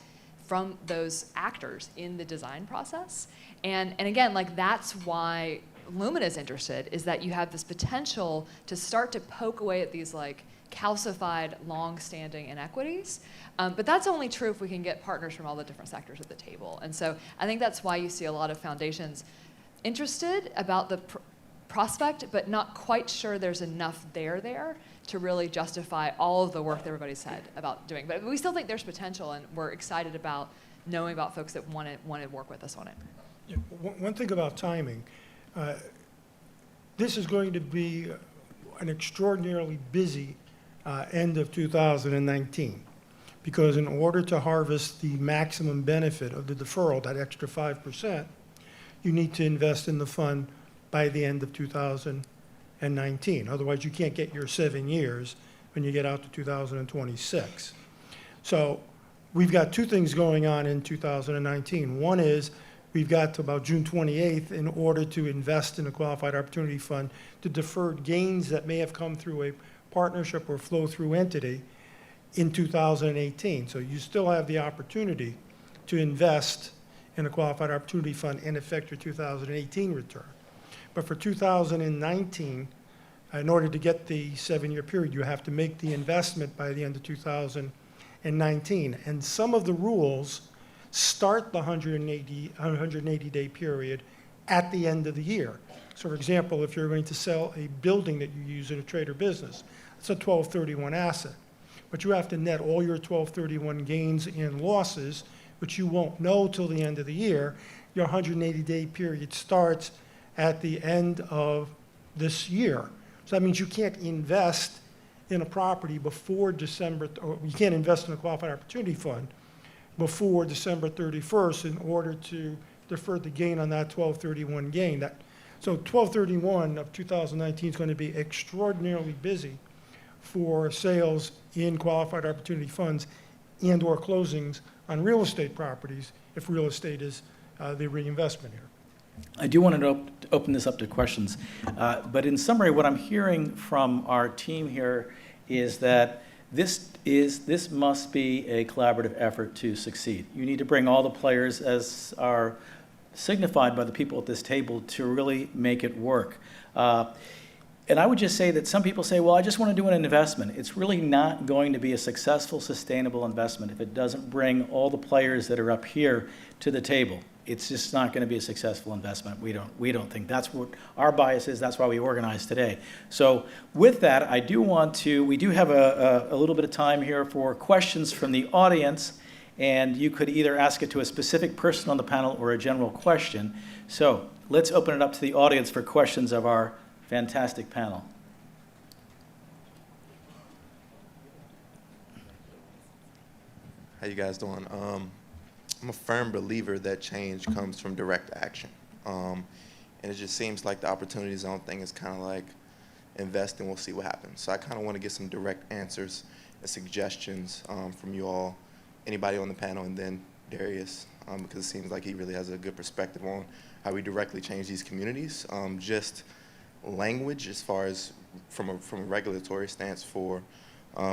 from those actors in the design process. And again, like that's why Luminas is interested, is that you have this potential to start to poke away at these like calcified, long-standing inequities. But that's only true if we can get partners from all the different sectors at the table. And so I think that's why you see a lot of foundations interested about prospect, but not quite sure there's enough there to really justify all of the work that everybody said about doing. But we still think there's potential, and we're excited about knowing about folks that want to work with us on it. Yeah, one thing about timing, this is going to be an extraordinarily busy end of 2019, because in order to harvest the maximum benefit of the deferral, that extra 5%, you need to invest in the fund by the end of 2019. Otherwise, you can't get your 7 years when you get out to 2026. So we've got two things going on in 2019. One is we've got to about June 28th in order to invest in a qualified opportunity fund to defer gains that may have come through a partnership or flow-through entity in 2018. So you still have the opportunity to invest in a qualified opportunity fund and affect your 2018 return. But for 2019, in order to get the 7-year period, you have to make the investment by the end of 2019. And some of the rules start the 180-day period at the end of the year. So for example, if you're going to sell a building that you use in a trade or business, it's a 1231 asset. But you have to net all your 1231 gains and losses, which you won't know till the end of the year. Your 180-day period starts at the end of this year. So that means you can't invest in a property before December, or you can't invest in a qualified opportunity fund before December 31st in order to defer the gain on that 1231 gain. So 1231 of 2019 is going to be extraordinarily busy for sales in qualified opportunity funds and or closings on real estate properties if real estate is the reinvestment here. I do want to open this up to questions, but in summary, what I'm hearing from our team here is that this must be a collaborative effort to succeed. You need to bring all the players, as are signified by the people at this table, to really make it work. And I would just say that some people say, well, I just want to do an investment. It's really not going to be a successful, sustainable investment if it doesn't bring all the players that are up here to the table. It's just not going to be a successful investment. We don't think. That's what our bias is. That's why we organize today. So with that, we do have a little bit of time here for questions from the audience, and you could either ask it to a specific person on the panel or a general question. So let's open it up to the audience for questions of our fantastic panel. How you guys doing? I'm a firm believer that change comes from direct action. And it just seems like the opportunity zone thing is kind of like invest and we'll see what happens. So I kind of want to get some direct answers and suggestions from you all, anybody on the panel, and then Darius, because it seems like he really has a good perspective on how we directly change these communities. Just language as far as from a regulatory stance for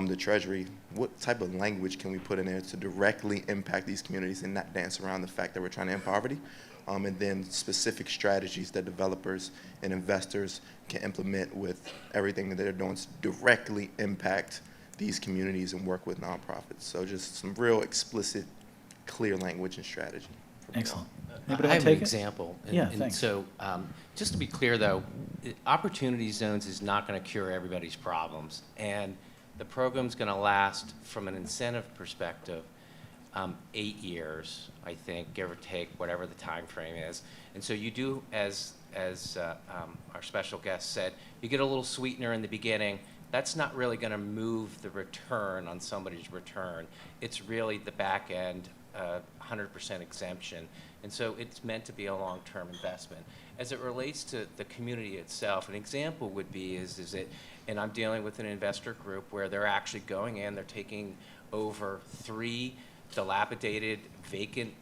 the Treasury, what type of language can we put in there to directly impact these communities and not dance around the fact that we're trying to end poverty? And then specific strategies that developers and investors can implement with everything that they're doing to directly impact these communities and work with nonprofits. So just some real explicit, clear language and strategy. Excellent. I have an example. Thanks. So just to be clear, though, Opportunity Zones is not going to cure everybody's problems. And the program's going to last, from an incentive perspective, 8 years, I think, give or take, whatever the time frame is. And so you do, as our special guest said, you get a little sweetener in the beginning. That's not really going to move the return on somebody's return. It's really the back end, 100% exemption. And so it's meant to be a long-term investment. As it relates to the community itself, an example would be and I'm dealing with an investor group where they're actually going in, they're taking over 3 dilapidated, vacant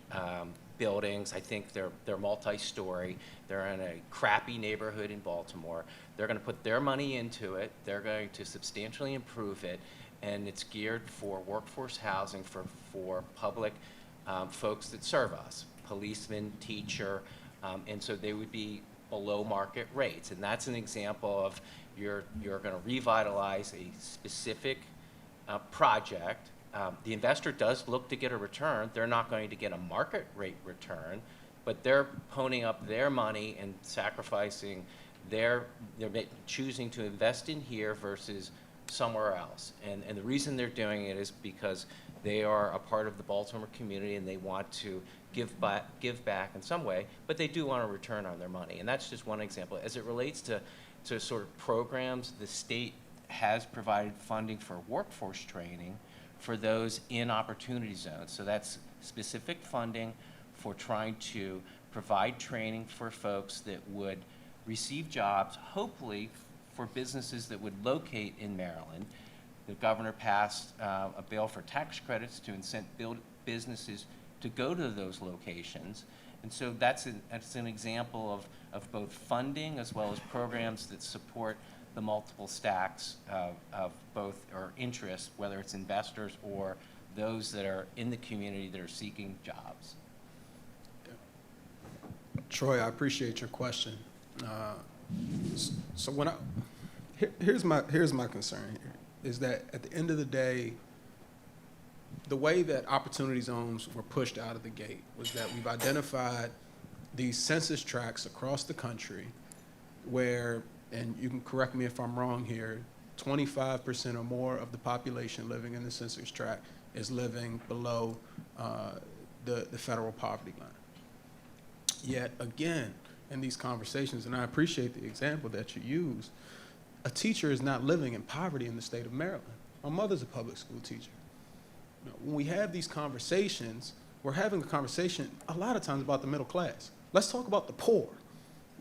buildings. I think they're multi-story. They're in a crappy neighborhood in Baltimore. They're going to put their money into it. They're going to substantially improve it, and it's geared for workforce housing for public folks that serve us, policemen, teacher, and so they would be below market rates. And that's an example of you're going to revitalize a specific project. The investor does look to get a return. They're not going to get a market rate return, but they're ponying up their money and sacrificing they're choosing to invest in here versus somewhere else. And the reason they're doing it is because they are a part of the Baltimore community and they want to give back in some way, but they do want a return on their money. And that's just one example. As it relates to sort of programs, the state has provided funding for workforce training for those in opportunity zones. So that's specific funding for trying to provide training for folks that would receive jobs, hopefully for businesses that would locate in Maryland. The governor passed a bill for tax credits to incent businesses to go to those locations. And so that's an example of both funding as well as programs that support the multiple stacks of both or interests, whether it's investors or those that are in the community that are seeking jobs. Troy, I appreciate your question. So when here's my concern here, is that at the end of the day, the way that opportunity zones were pushed out of the gate was that we've identified these census tracts across the country where, and you can correct me if I'm wrong here, 25% or more of the population living in the census tract is living below the federal poverty line. Yet again, in these conversations, and I appreciate the example that you use, a teacher is not living in poverty in the state of Maryland. My mother's a public school teacher. When we have these conversations, we're having a conversation a lot of times about the middle class. Let's talk about the poor.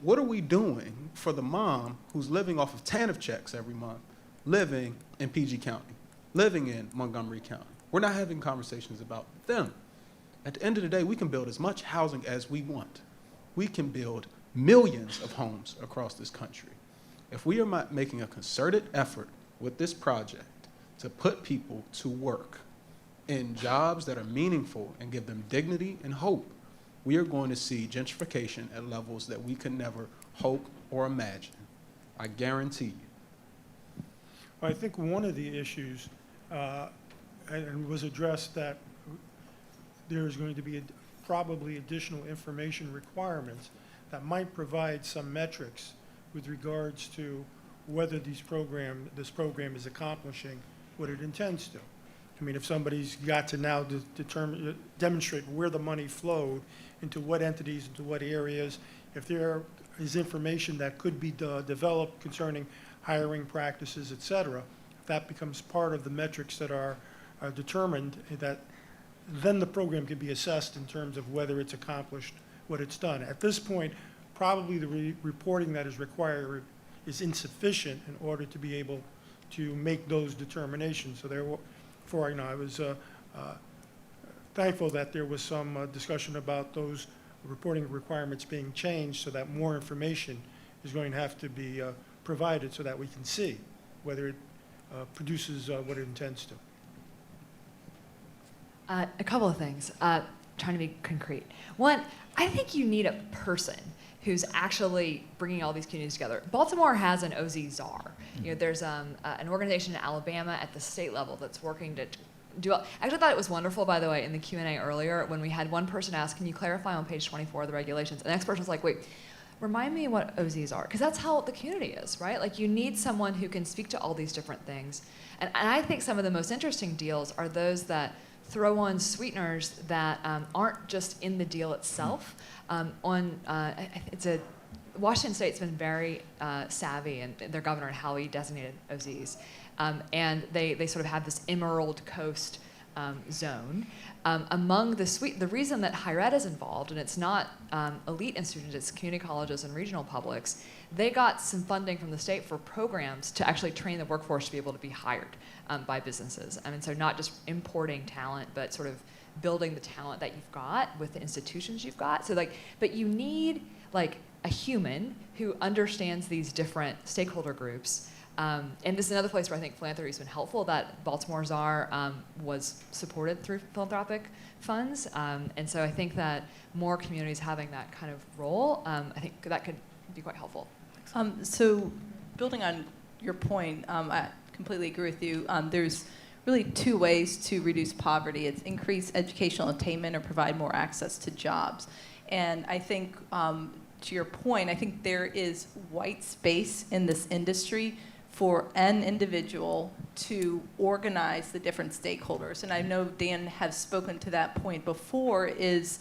What are we doing for the mom who's living off of TANF checks every month, living in PG County, living in Montgomery County? We're not having conversations about them. At the end of the day, we can build as much housing as we want. We can build millions of homes across this country. If we are not making a concerted effort with this project to put people to work in jobs that are meaningful and give them dignity and hope, we are going to see gentrification at levels that we could never hope or imagine. I guarantee you. I think one of the issues, and was addressed, that there is going to be probably additional information requirements that might provide some metrics with regards to whether this program is accomplishing what it intends to. I mean, if somebody's got to now demonstrate where the money flowed, into what entities, into what areas, if there is information that could be developed concerning hiring practices, et cetera, if that becomes part of the metrics that are determined, that then the program can be assessed in terms of whether it's accomplished what it's done. At this point, probably the reporting that is required is insufficient in order to be able to make those determinations. So therefore, I was thankful that there was some discussion about those reporting requirements being changed so that more information is going to have to be provided so that we can see whether it produces what it intends to. A couple of things, trying to be concrete. One, I think you need a person who's actually bringing all these communities together. Baltimore has an OZ czar. You know, there's an organization in Alabama at the state level that's working to do. Actually, I thought it was wonderful, by the way, in the Q&A earlier when we had one person ask, "Can you clarify on page 24 of the regulations?" And the next person was like, "Wait, remind me what OZs are," because that's how the community is, right? Like, you need someone who can speak to all these different things. And I think some of the most interesting deals are those that throw on sweeteners that aren't just in the deal itself. Washington State's been very savvy, and their governor and how he designated OZs. And they sort of have this Emerald Coast zone. Among the reason that higher ed is involved, and it's not elite institutions, it's community colleges and regional publics, they got some funding from the state for programs to actually train the workforce to be able to be hired by businesses. I mean, so not just importing talent, but sort of building the talent that you've got with the institutions you've got. So but you need a human who understands these different stakeholder groups. And this is another place where I think philanthropy has been helpful, that Baltimore Czar was supported through philanthropic funds. And so I think that more communities having that kind of role, I think that could be quite helpful. So building on your point, I completely agree with you. There's really two ways to reduce poverty. It's increase educational attainment or provide more access to jobs. And I think to your point, I think there is white space in this industry for an individual to organize the different stakeholders. And I know Dan has spoken to that point before, is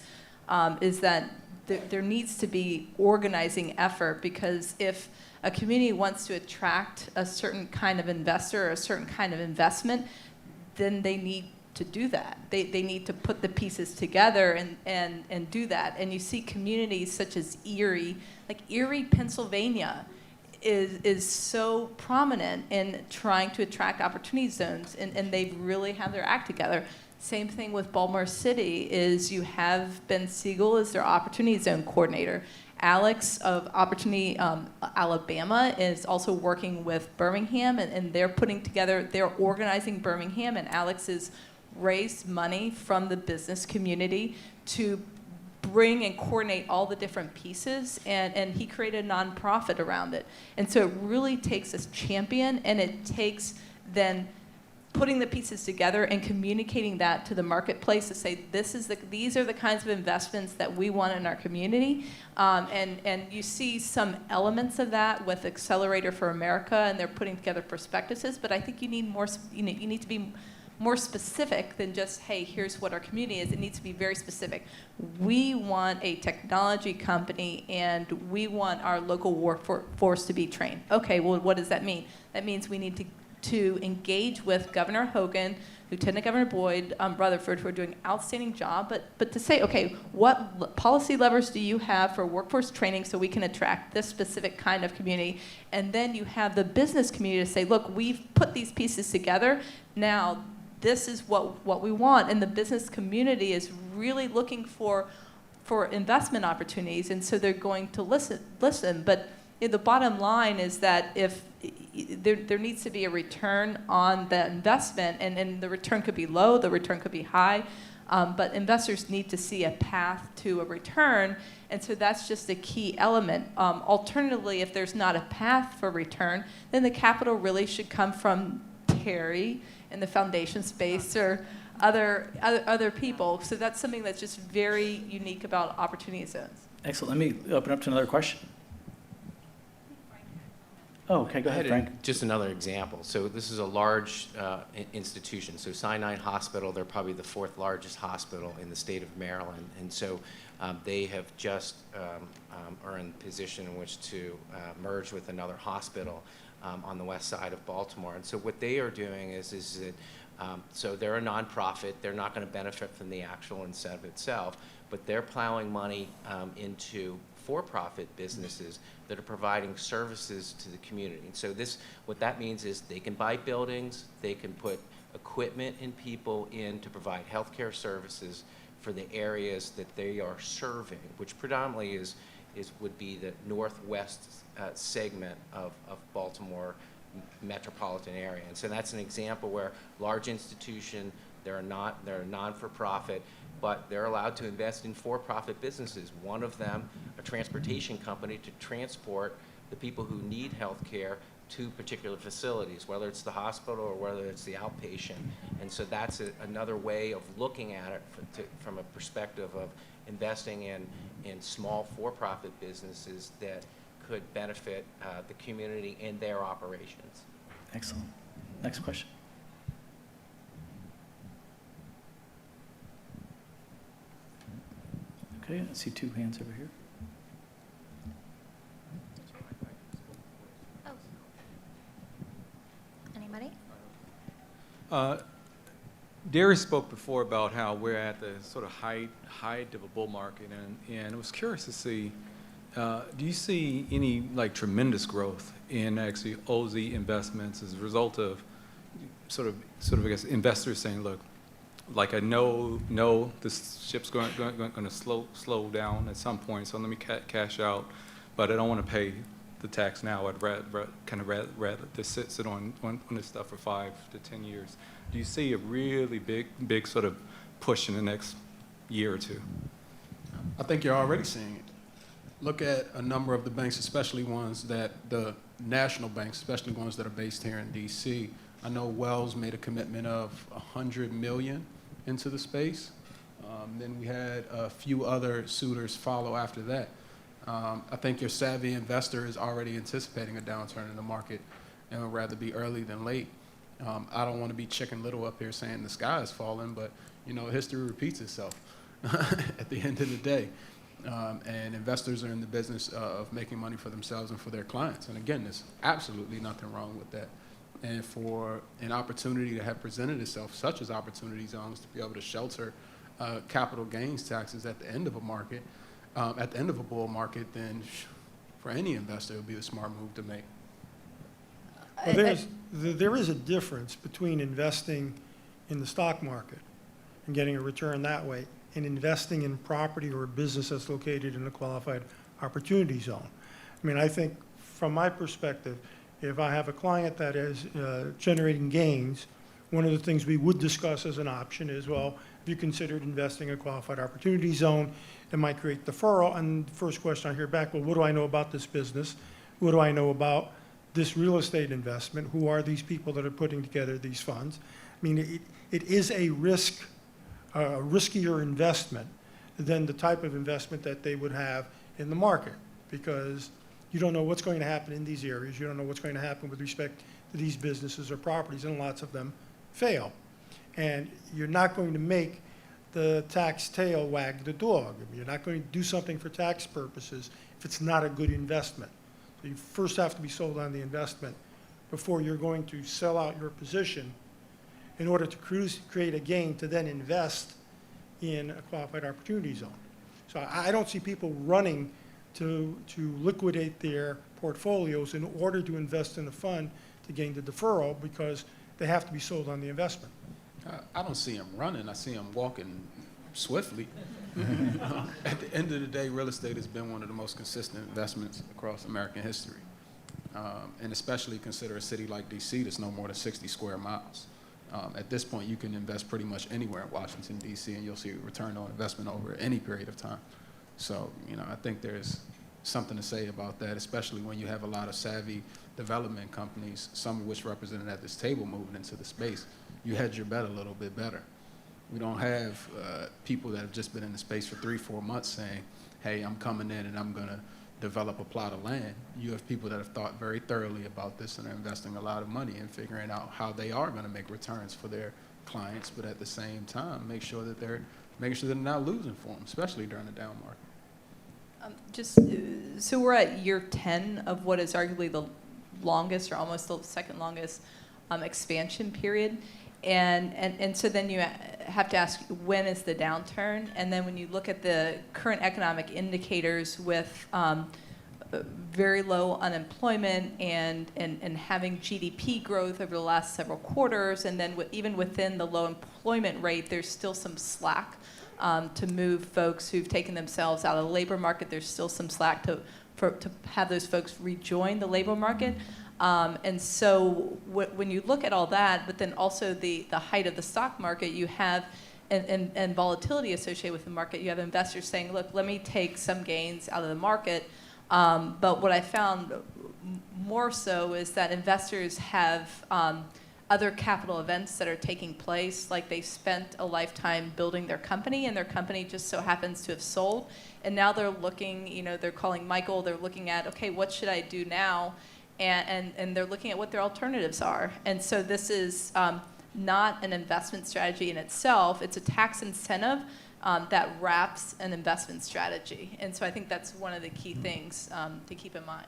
that there needs to be organizing effort, because if a community wants to attract a certain kind of investor or a certain kind of investment, then they need to do that. They need to put the pieces together and do that. And you see communities such as Erie, like Erie, Pennsylvania, is so prominent in trying to attract opportunity zones, and they really have their act together. Same thing with Baltimore City, is you have Ben Siegel as their opportunity zone coordinator. Alex of Opportunity Alabama is also working with Birmingham, and they're putting together, they're organizing Birmingham, and Alex has raised money from the business community to bring and coordinate all the different pieces, and he created a nonprofit around it. And so it really takes a champion, and it takes then putting the pieces together and communicating that to the marketplace to say, these are the kinds of investments that we want in our community. And you see some elements of that with Accelerator for America, and they're putting together prospectuses, but I think you need more, you need to be more specific than just, hey, here's what our community is. It needs to be very specific. We want a technology company, and we want our local workforce to be trained. Okay, well, what does that mean? That means we need to engage with Governor Hogan, Lieutenant Governor Boyd, Rutherford, who are doing an outstanding job, but to say, okay, what policy levers do you have for workforce training so we can attract this specific kind of community? And then you have the business community to say, look, we've put these pieces together. Now, this is what we want. And the business community is really looking for investment opportunities, and so they're going to listen. But the bottom line is that if there needs to be a return on the investment, and the return could be low, the return could be high, but investors need to see a path to a return, and so that's just a key element. Alternatively, if there's not a path for return, then the capital really should come from Terry in the foundation space or other people. So that's something that's just very unique about opportunity zones. Excellent. Let me open up to another question. Oh, okay, go ahead, Frank. Just another example. So this is a large institution. So Sinai Hospital, they're probably the 4th largest hospital in the state of Maryland. And so they have just are in a position in which to merge with another hospital on the west side of Baltimore. And so what they are doing is that, so they're a nonprofit. They're not going to benefit from the actual incentive itself, but they're plowing money into for-profit businesses that are providing services to the community. And so what that means is they can buy buildings, they can put equipment and people in to provide healthcare services for the areas that they are serving, which predominantly would be the northwest segment of Baltimore metropolitan area. And so that's an example where large institution, they're a non-for-profit, but they're allowed to invest in for-profit businesses. One of them, a transportation company, to transport the people who need health care to particular facilities, whether it's the hospital or whether it's the outpatient. And so that's another way of looking at it from a perspective of investing in small for-profit businesses that could benefit the community and their operations. Excellent. Next question. Okay, I see 2 hands over here. Oh. Anybody? Darius spoke before about how we're at the sort of height of a bull market, and I was curious to see, do you see any tremendous growth in actually OZ investments as a result of sort of I guess investors saying, look, I know this ship's going to slow down at some point, so let me cash out, but I don't want to pay the tax now. I'd rather just sit on this stuff for 5 to 10 years. Do you see a really big sort of push in the next year or two? I think you're already seeing it. Look at a number of the banks, especially the national banks, especially ones that are based here in D.C. I know Wells made a commitment of $100 million into the space. Then we had a few other suitors follow after that. I think your savvy investor is already anticipating a downturn in the market and would rather be early than late. I don't want to be Chicken Little up here saying the sky is falling, but history repeats itself at the end of the day. And investors are in the business of making money for themselves and for their clients. And again, there's absolutely nothing wrong with that. And for an opportunity to have presented itself, such as opportunity zones, to be able to shelter capital gains taxes at the end of a market, at the end of a bull market, then for any investor, it would be the smart move to make. Well, there is a difference between investing in the stock market and getting a return that way and investing in property or a business that's located in a qualified opportunity zone. I mean, I think from my perspective, if I have a client that is generating gains, one of the things we would discuss as an option is, well, if you considered investing in a qualified opportunity zone, it might create deferral. And the first question I hear back, well, what do I know about this business? What do I know about this real estate investment? Who are these people that are putting together these funds? I mean, it is a riskier investment than the type of investment that they would have in the market, because you don't know what's going to happen in these areas. You don't know what's going to happen with respect to these businesses or properties, and lots of them fail. And you're not going to make the tax tail wag the dog. You're not going to do something for tax purposes if it's not a good investment. So you first have to be sold on the investment before you're going to sell out your position in order to create a gain to then invest in a qualified opportunity zone. So I don't see people running to liquidate their portfolios in order to invest in a fund to gain the deferral, because they have to be sold on the investment. I don't see them running. I see them walking swiftly. At the end of the day, real estate has been one of the most consistent investments across American history. And especially consider a city like DC that's no more than 60 square miles. At this point, you can invest pretty much anywhere in Washington, D.C., and you'll see a return on investment over any period of time. So, I think there's something to say about that, especially when you have a lot of savvy development companies, some of which represented at this table, moving into the space. You hedge your bet a little bit better. We don't have people that have just been in the space for 3-4 months saying, hey, I'm coming in and I'm going to develop a plot of land. You have people that have thought very thoroughly about this and are investing a lot of money in figuring out how they are going to make returns for their clients, but at the same time, make sure that they're not losing for them, especially during a down market. So we're at year 10 of what is arguably the longest, or almost the second longest, expansion period. And so then you have to ask, when is the downturn? And then when you look at the current economic indicators with very low unemployment and having GDP growth over the last several quarters, and then even within the low employment rate, there's still some slack to move folks who've taken themselves out of the labor market. There's still some slack to have those folks rejoin the labor market. And so when you look at all that, but then also the height of the stock market, you have, and volatility associated with the market, you have investors saying, look, let me take some gains out of the market. But what I found more so is that investors have other capital events that are taking place, like they spent a lifetime building their company, and their company just so happens to have sold. And now they're looking, they're calling Michael, they're looking at, okay, what should I do now? And they're looking at what their alternatives are. And so this is not an investment strategy in itself. It's a tax incentive that wraps an investment strategy. And so I think that's one of the key things to keep in mind.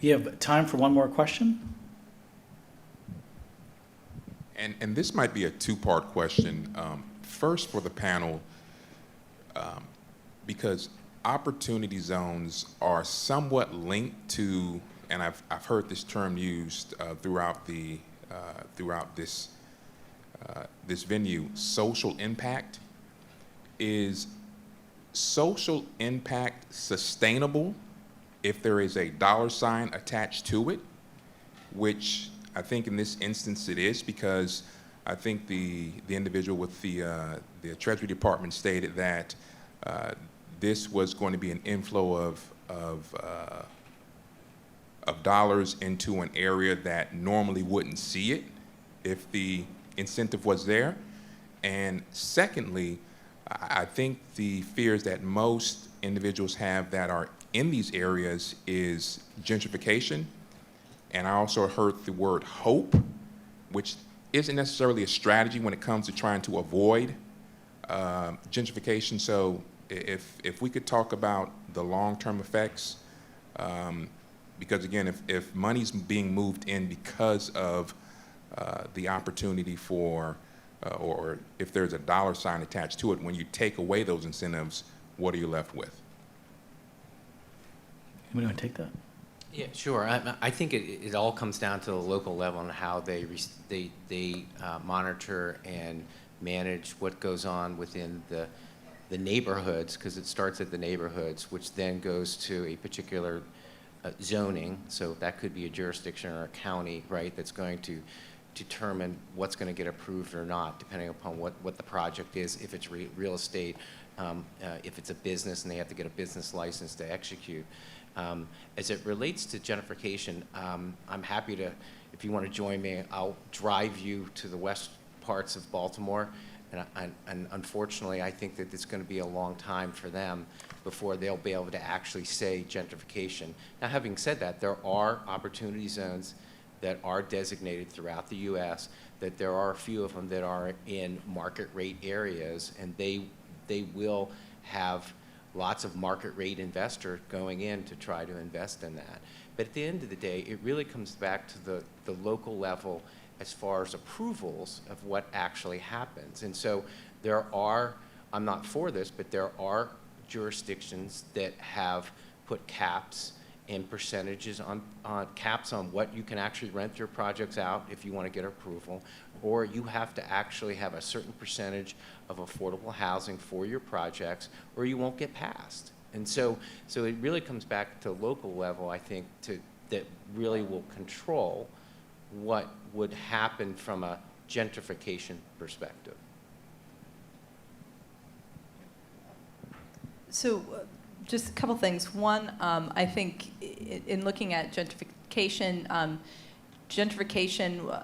We have time for one more question. And this might be a two-part question. First for the panel, because opportunity zones are somewhat linked to, and I've heard this term used throughout this venue, social impact. Is social impact sustainable if there is a dollar sign attached to it, which I think in this instance it is, because I think the individual with the Treasury Department stated that this was going to be an inflow of dollars into an area that normally wouldn't see it if the incentive was there. And secondly, I think the fears that most individuals have that are in these areas is gentrification. And I also heard the word hope, which isn't necessarily a strategy when it comes to trying to avoid gentrification. So if we could talk about the long-term effects, because again, if money's being moved in because of the opportunity for, or if there's a dollar sign attached to it, when you take away those incentives, what are you left with? Anybody want to take that? Yeah, sure. I think it all comes down to the local level and how they monitor and manage what goes on within the neighborhoods, because it starts at the neighborhoods, which then goes to a particular zoning. So that could be a jurisdiction or a county, right, that's going to determine what's going to get approved or not, depending upon what the project is, if it's real estate, if it's a business and they have to get a business license to execute. As it relates to gentrification, I'm happy to, if you want to join me, I'll drive you to the west parts of Baltimore. And unfortunately, I think that it's going to be a long time for them before they'll be able to actually say gentrification. Now, having said that, there are opportunity zones that are designated throughout the U.S., that there are a few of them that are in market rate areas, and they will have lots of market rate investors going in to try to invest in that. But at the end of the day, it really comes back to the local level as far as approvals of what actually happens. And so there are, I'm not for this, but there are jurisdictions that have put caps and percentages on caps on what you can actually rent your projects out if you want to get approval, or you have to actually have a certain percentage of affordable housing for your projects, or you won't get passed. And so it really comes back to local level, I think, that really will control what would happen from a gentrification perspective. So just a couple things. One, I think in looking at gentrification,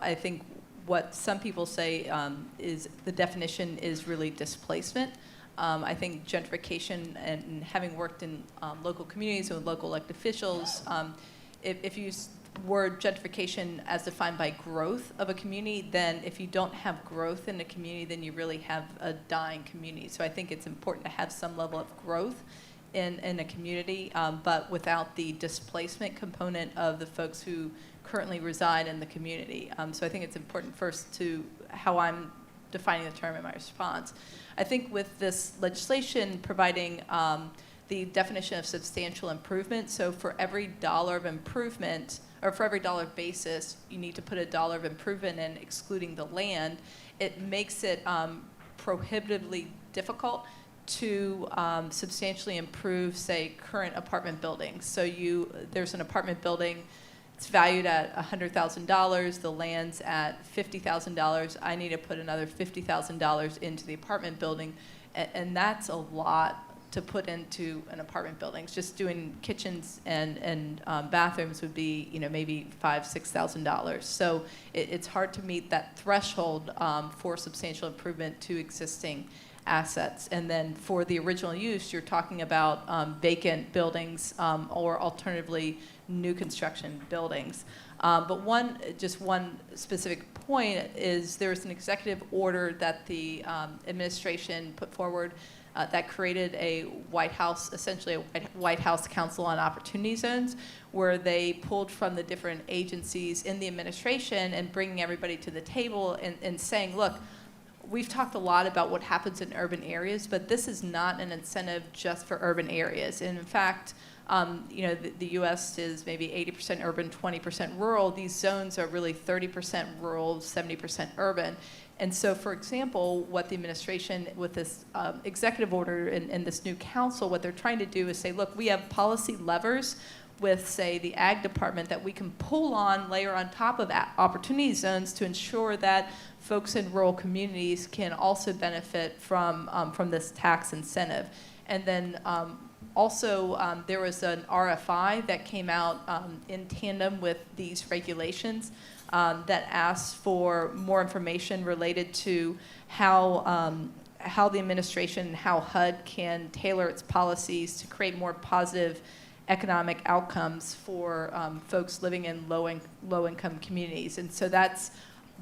I think what some people say is the definition is really displacement. I think gentrification, and having worked in local communities and with local elected officials, if you use word gentrification as defined by growth of a community, then if you don't have growth in a community, then you really have a dying community. So I think it's important to have some level of growth in a community, but without the displacement component of the folks who currently reside in the community. So I think it's important first to how I'm defining the term in my response. I think with this legislation providing the definition of substantial improvement, so for every dollar of improvement, or for every dollar basis, you need to put a dollar of improvement in, excluding the land, it makes it prohibitively difficult to substantially improve, say, current apartment buildings. So there's an apartment building, it's valued at $100,000, the land's at $50,000, I need to put another $50,000 into the apartment building, and that's a lot to put into an apartment building. Just doing kitchens and bathrooms would be, maybe $5,000–6,000. So it's hard to meet that threshold for substantial improvement to existing assets. And then for the original use, you're talking about vacant buildings or alternatively new construction buildings. But one specific point is there's an executive order that the administration put forward that created a White House, essentially a White House Council on Opportunity Zones, where they pulled from the different agencies in the administration and bringing everybody to the table and saying, look, we've talked a lot about what happens in urban areas, but this is not an incentive just for urban areas. And in fact, the U.S. is maybe 80% urban, 20% rural. These zones are really 30% rural, 70% urban. And so, for example, what the administration, with this executive order and this new council, what they're trying to do is say, look, we have policy levers with, say, the ag department that we can pull on, layer on top of opportunity zones to ensure that folks in rural communities can also benefit from this tax incentive. And then also, there was an RFI that came out in tandem with these regulations that asked for more information related to how the administration, how HUD can tailor its policies to create more positive economic outcomes for folks living in low-income communities. And so that's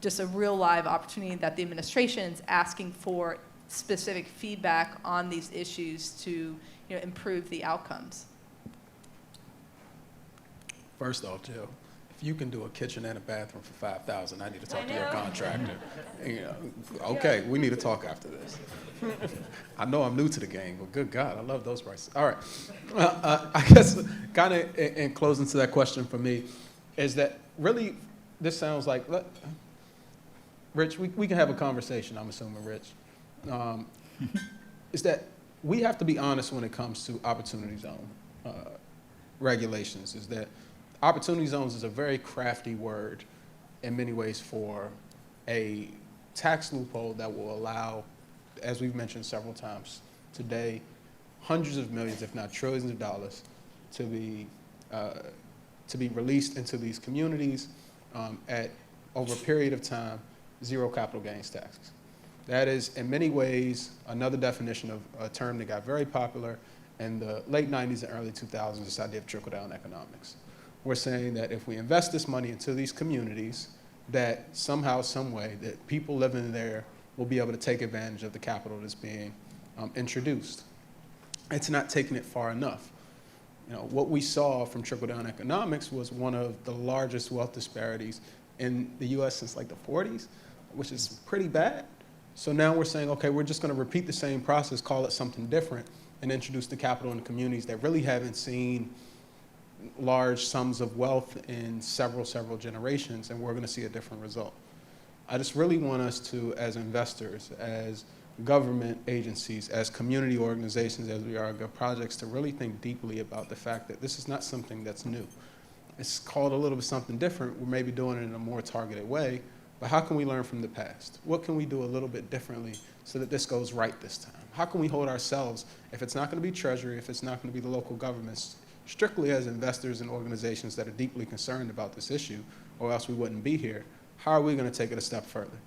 just a real live opportunity that the administration is asking for specific feedback on these issues to improve the outcomes. First off, Jill, if you can do a kitchen and a bathroom for $5,000, I need to talk to your contractor. Okay, we need to talk after this. I know I'm new to the game, but good God, I love those prices. All right, I guess kind of in closing to that question for me is that really this sounds like, Rich, we can have a conversation, I'm assuming, Rich, is that we have to be honest when it comes to opportunity zone regulations, is that opportunity zones is a very crafty word in many ways for a tax loophole that will allow, as we've mentioned several times today, hundreds of millions, if not trillions of dollars to be released into these communities at, over a period of time, zero capital gains taxes. That is, in many ways, another definition of a term that got very popular in the late 90s and early 2000s, this idea of trickle-down economics. We're saying that if we invest this money into these communities, that somehow, some way, that people living there will be able to take advantage of the capital that's being introduced. It's not taking it far enough. What we saw from trickle-down economics was one of the largest wealth disparities in the US since like the 40s, which is pretty bad. So now we're saying, okay, we're just gonna repeat the same process, call it something different, and introduce the capital in communities that really haven't seen large sums of wealth in several generations, and we're gonna see a different result. I just really want us to, as investors, as government agencies, as community organizations, as we are good projects, to really think deeply about the fact that this is not something that's new. It's called a little bit something different. We're maybe doing it in a more targeted way, but how can we learn from the past? What can we do a little bit differently so that this goes right this time? How can we hold ourselves, if it's not gonna be Treasury, if it's not gonna be the local governments, strictly as investors and organizations that are deeply concerned about this issue, or else we wouldn't be here, how are we gonna take it a step further?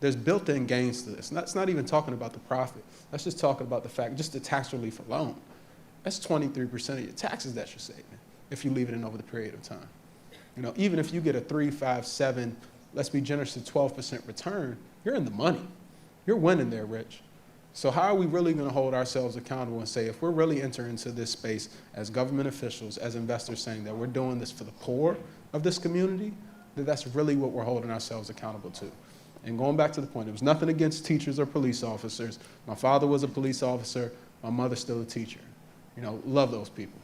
There's built-in gains to this. And that's not even talking about the profit. That's just talking about the fact, just the tax relief alone. That's 23% of your taxes that you're saving if you leave it in over the period of time. Even if you get a 3, 5, 7, let's be generous to 12% return, you're in the money. You're winning there, Rich. So how are we really gonna hold ourselves accountable and say, if we're really entering into this space as government officials, as investors, saying that we're doing this for the poor of this community, that that's really what we're holding ourselves accountable to. And going back to the point, it was nothing against teachers or police officers. My father was a police officer, my mother's still a teacher. Love those people.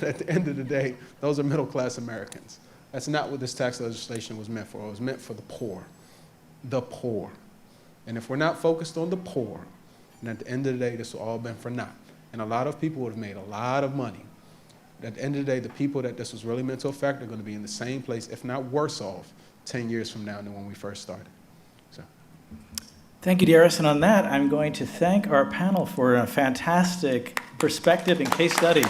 At the end of the day, those are middle-class Americans. That's not what this tax legislation was meant for. It was meant for the poor. The poor. And if we're not focused on the poor, and at the end of the day, this will all been for naught. And a lot of people would have made a lot of money. At the end of the day, the people that this was really meant to affect are going to be in the same place, if not worse off, 10 years from now than when we first started. So. Thank you, Darius. And on that, I'm going to thank our panel for a fantastic perspective and case studies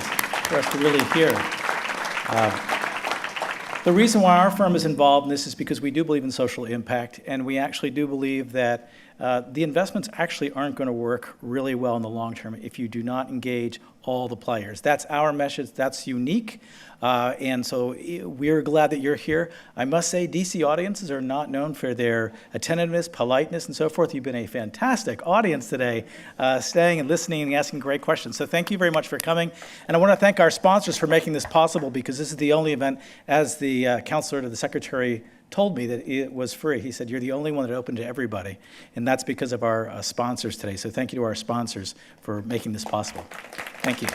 for us to really hear. The reason why our firm is involved in this is because we do believe in social impact, and we actually do believe that the investments actually aren't going to work really well in the long term if you do not engage all the players. That's our message. That's unique. And so we're glad that you're here. I must say, DC audiences are not known for their attentiveness, politeness, and so forth. You've been a fantastic audience today, staying and listening and asking great questions. So thank you very much for coming. And I want to thank our sponsors for making this possible, because this is the only event, as the counselor to the secretary told me, that it was free. He said, you're the only one that opened to everybody. And that's because of our sponsors today. So thank you to our sponsors for making this possible. Thank you.